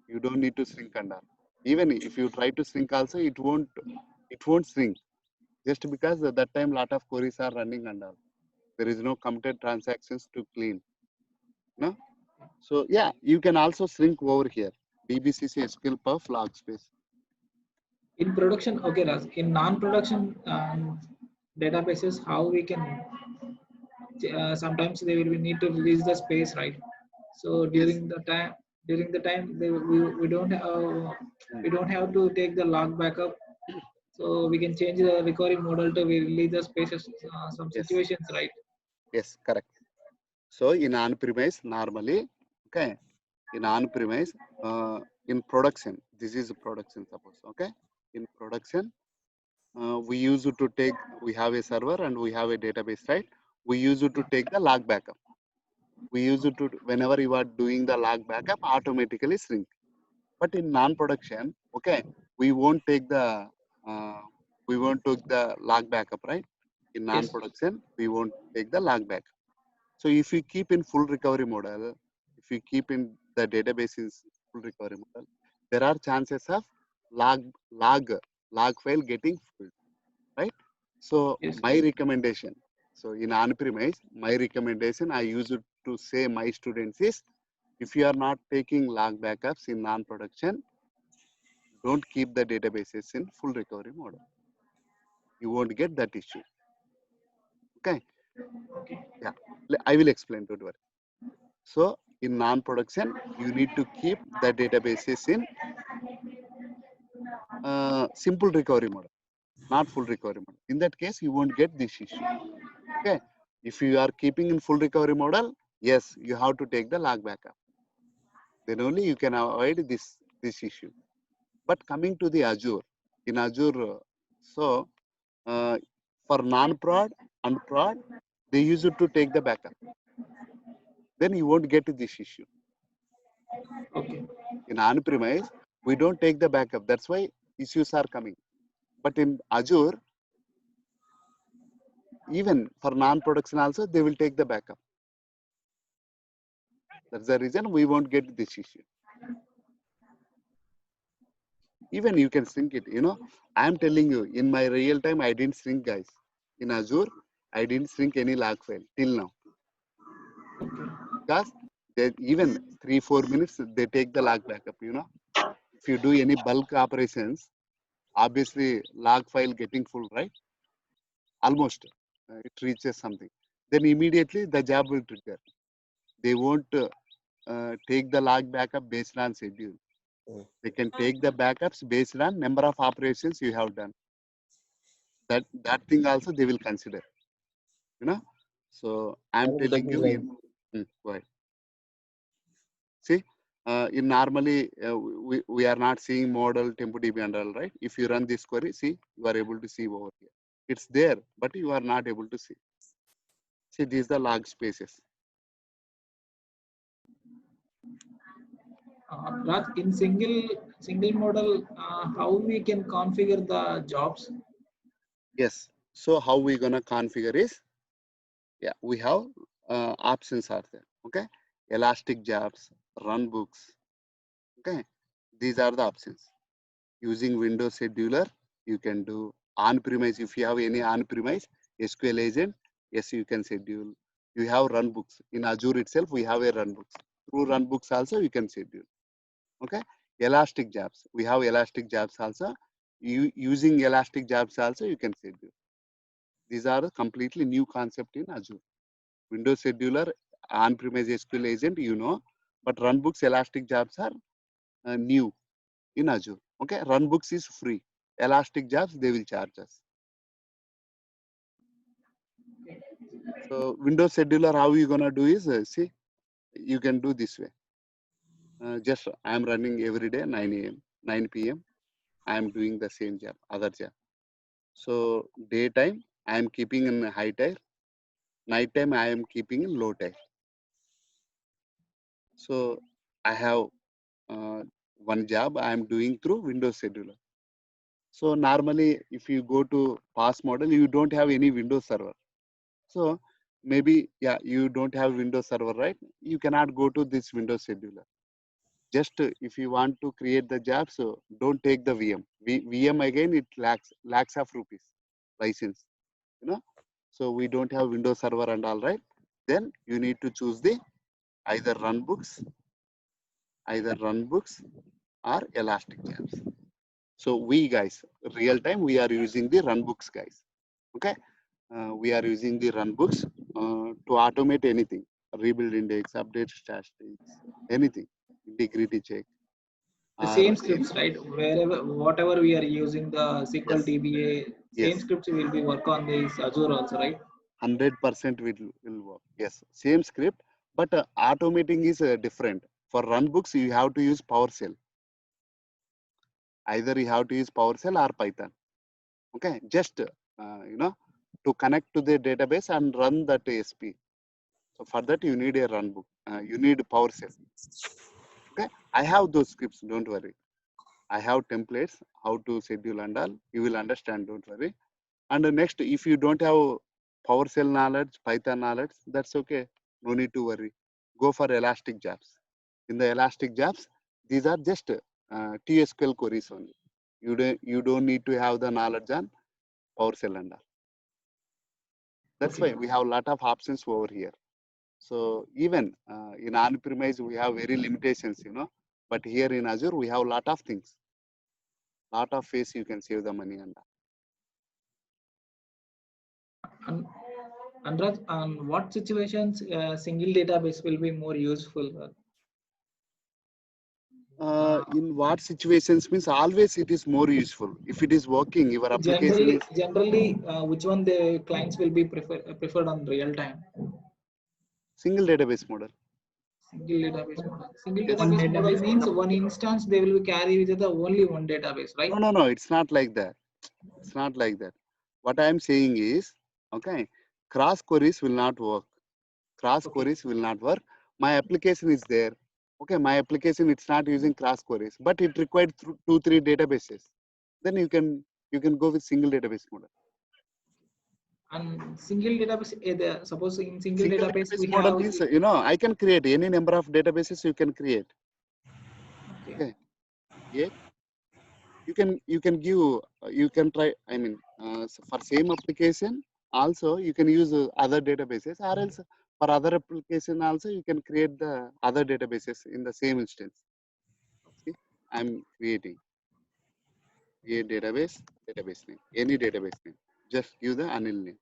You don't need to shrink and all. Even if you try to shrink also, it won't shrink. Just because at that time lot of queries are running and all. There is no committed transactions to clean. No? So yeah, you can also shrink over here. DBCC SQL perf log space. in production, okay, Raj, in non-production databases, how we can sometimes they will need to release the space, right? So Yes. during the time we don't have to take the log backup. So we can change the recovery model to release the spaces some Yes. situations, right? Yes, correct. So in on-premise, normally, okay, in on-premise, in production, this is production suppose, okay? In production, we use it to take, we have a server and we have a database, right? We use it to take the log backup. We use it to, whenever you are doing the log backup, automatically shrink. But in non-production, okay, we won't take the, uh, log backup, right? In Yes. non-production, we won't take the log backup. So if you keep in full recovery model, if you keep in the databases full recovery model, there are chances of log file getting full, right? So Yes. my recommendation, so in on-premise, my recommendation I use it to say my students is, if you are not taking log backups in non-production, don't keep the databases in full recovery model. You won't get that issue. Okay. Okay. Yeah. I will explain, don't worry. So in non-production, you need to keep the databases in simple recovery model, not full recovery model. In that case, you won't get this issue. Okay. If you are keeping in full recovery model, yes, you have to take the log backup. Then only you can avoid this issue. But coming to the Azure, in Azure, so for non-prod and prod, they use it to take the backup. Then you won't get this issue. Okay. In on-premise, we don't take the backup. That's why issues are coming. But in Azure, even for non-production also, they will take the backup. That's the reason we won't get this issue. Even you can sync it. I'm telling you, in my real time, I didn't sync, guys. In Azure, I didn't sync any log file till now. Because even 3-4 minutes, they take the log backup. If you do any bulk operations, obviously log file getting full, right? Almost it reaches something. Then immediately the job will trigger. They won't take the log backup based on schedule. They can take the backups based on number of operations you have done. That thing also they will consider. So I'm telling you, go ahead. See, in normally we are not seeing model TempoDB and all, right? If you run this query, see, you are able to see over here. It's there, but you are not able to see. See, these are the log spaces. Raj, in single model, how we can configure the jobs? Yes. So how we gonna configure is, yeah, we have options are there. Okay, elastic jobs, run books. Okay, these are the options. Using Windows scheduler, you can do on-premise. If you have any on-premise SQL agent, yes, you can schedule. You have run books in Azure itself. We have a run books. Through run books also you can schedule. Okay, elastic jobs. We have elastic jobs also. Using elastic jobs also you can schedule. These are a completely new concept in Azure. Windows scheduler, on-premise SQL agent, but runbooks elastic jobs are new in Azure. Okay, runbooks is free. Elastic jobs, they will charge us. So Windows scheduler, how you gonna do is, see, you can do this way. Just I'm running every day 9 a.m., 9 p.m. I'm doing the same job, other job. So daytime, I'm keeping in high tier. Nighttime, I am keeping in low tier. So I have one job I am doing through Windows scheduler. So normally, if you go to PaaS model, you don't have any Windows server. So maybe, yeah, you don't have Windows server, right? You cannot go to this Windows scheduler. Just if you want to create the job, so don't take the VM. VM again, it lakhs of rupees license, So we don't have Windows server and all, right? Then you need to choose the either runbooks or elastic jobs. So we guys, real time, we are using the runbooks, guys. Okay, we are using the runbooks to automate anything, rebuild index, update statistics, anything, integrity check. The Or same scripts, right? Whatever we are using the SQL yes, DBA, same yes, scripts will be work on this Azure also, right? 100% will work. Yes, same script, but automating is different. For runbooks, you have to use PowerShell. Either you have to use PowerShell or Python. Okay, just to connect to the database and run that ASP. So for that you need a runbook. You need PowerShell. Okay, I have those scripts. Don't worry. I have templates how to schedule and all. You will understand. Don't worry. And next, if you don't have PowerShell knowledge, Python knowledge, that's okay. No need to worry. Go for elastic jobs. In the elastic jobs, These are just TSQL queries only. You don't need to have the knowledge on PowerShell and all. That's Okay. why we have a lot of options over here. So even in on-premise, we have very limitations, but here in Azure, we have a lot of things, lot of ways you can save the money and all. And Anurag, on what situations single database will be more useful? In what situations means always it is more useful. If it is working, your application is Generally, which one the clients will be preferred on real time? single database model. Single database model. Single Yes. database model means one instance they will carry with the only one database, right? No, it's not like that. It's not like that. What I am saying is, okay, cross queries will not work. Cross Okay. queries will not work. My application is there. Okay, my application it's not using cross queries, but it required 2-3 databases. Then you can go with single database model. And single database, suppose in single Single database database we model have. means I can create any number of databases. You can create. Okay. Yeah, you can give you can try. I mean, for same application also you can use other databases, or else for other application also you can create the other databases in the same instance. See, I'm creating a database name, any database name. Just give the Anil name.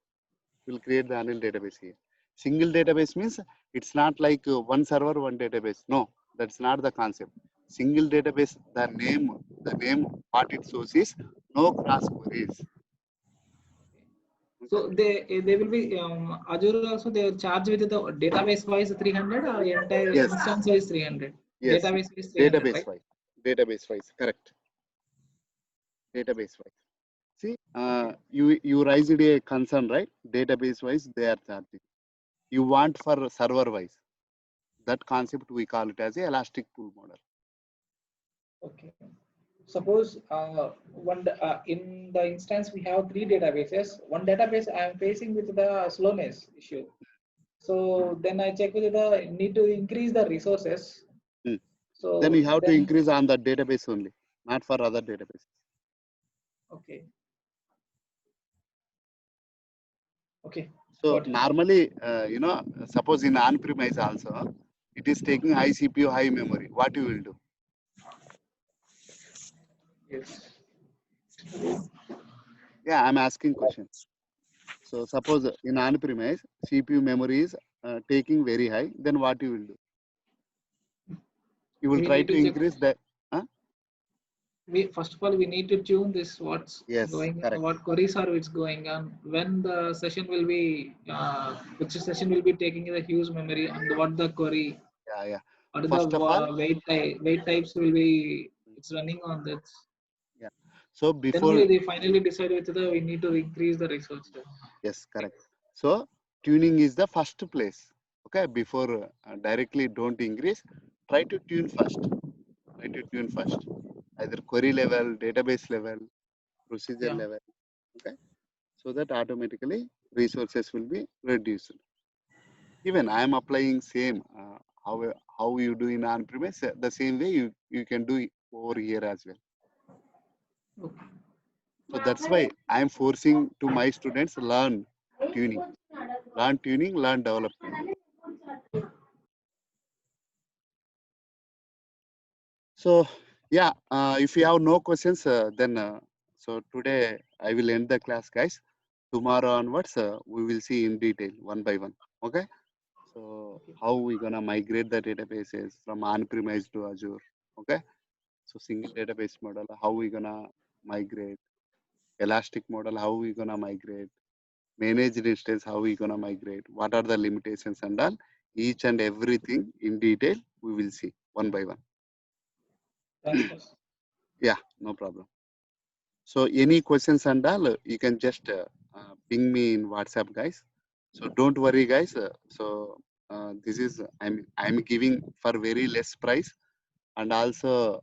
We'll create the Anil database here. Single database means it's not like one server, one database. No, that's not the concept. Single database, the name, what it shows is no cross queries. So they will be Azure also they will charge with the database wise 300 or entire Yes, instance wise 300. yes, Database wise 300, right? database wise, correct. Database wise. See, you raised a concern, right? Database wise, they are charging. You want for server wise. That concept we call it as a elastic pool model. Okay. Suppose in the instance we have three databases. One database I am facing with the slowness issue. So then I check with the need to increase the resources. Hmm. Then So you have to then increase on the database only, not for other databases. okay. Okay. So Got it. normally, suppose in on-premise also, it is taking high CPU, high memory. What you will do? Yes. Yeah, I'm asking questions. So suppose in on-premise, CPU memory is taking very high. Then what you will do? You will We try need to to check. increase that. We first of all we need to tune this what's Yes, going correct. what queries are it's going on when the session will be which session will be taking the huge memory and what the query Yeah. what the First of all, weight types will be it's running on that. yeah. So Then only before, they finally decide whether we need to increase the resources. yes, correct. So tuning is the first place. Okay, before directly don't increase, try to tune first. Try to tune first. Either query level, database level, procedure Yeah. level. Okay, so that automatically resources will be reduced. Even I am applying same how you do in on-premise, the same way you can do it over here as well. Okay. So that's why I am forcing to my students learn tuning, learn development. So yeah, if you have no questions, then so today I will end the class, guys. Tomorrow onwards, we will see in detail one by one. Okay. So Okay. how we gonna migrate the databases from on-premise to Azure? Okay. So single database model, how we gonna migrate? Elastic model, how we gonna migrate? Managed instance, how we gonna migrate? What are the limitations and all? Each and everything in detail we will see one by one. Thanks, boss. Yeah, no problem. So any questions and all, you can just ping me in WhatsApp, guys. So don't worry, guys. This is I'm giving for very less price, and also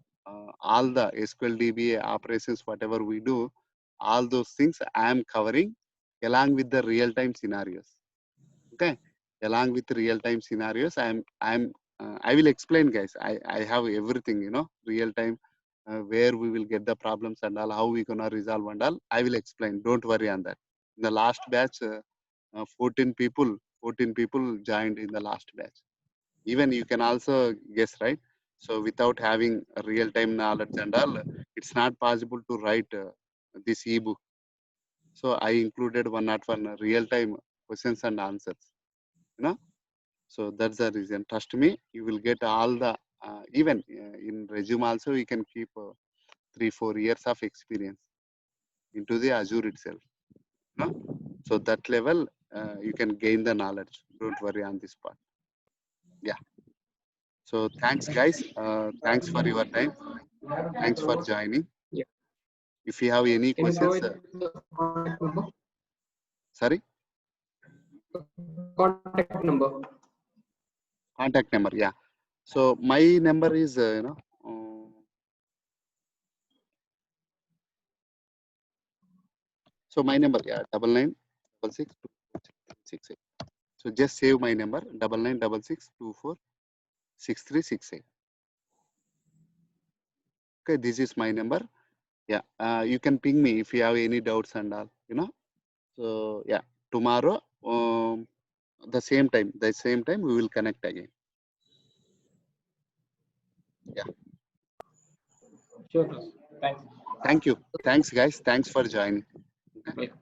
all the SQL DB operations, whatever we do, all those things I am covering along with the real time scenarios. Okay, along with real time scenarios, I'm I will explain, guys. I have everything, you know, real time, where we will get the problems and all, how we gonna resolve and all. I will explain. Don't worry on that. In the last batch, 14 people joined in the last batch. Even you can also guess, right? So without having a real time knowledge and all, it's not possible to write this ebook. So I included 101 real time questions and answers, you know. So that's the reason. Trust me, you will get all the even in resume also you can keep 3-4 years of experience into the Azure itself. No? So that level you can gain the knowledge. Don't worry on this part. Yeah. So thanks, guys. Thanks for your time. Thanks for joining. Yeah. If you have any Can you questions, provide the contact number? sorry, Contact number. contact number. Yeah. So my number is so my number, yeah, 9966266368. So just save my number 9966246368. Okay, this is my number. Yeah, you can ping me if you have any doubts and all, you know. So yeah, tomorrow, the same time we will connect again. Yeah. Sure. Thanks. Thank you. Thanks, guys. Thanks for joining. Okay? Yeah.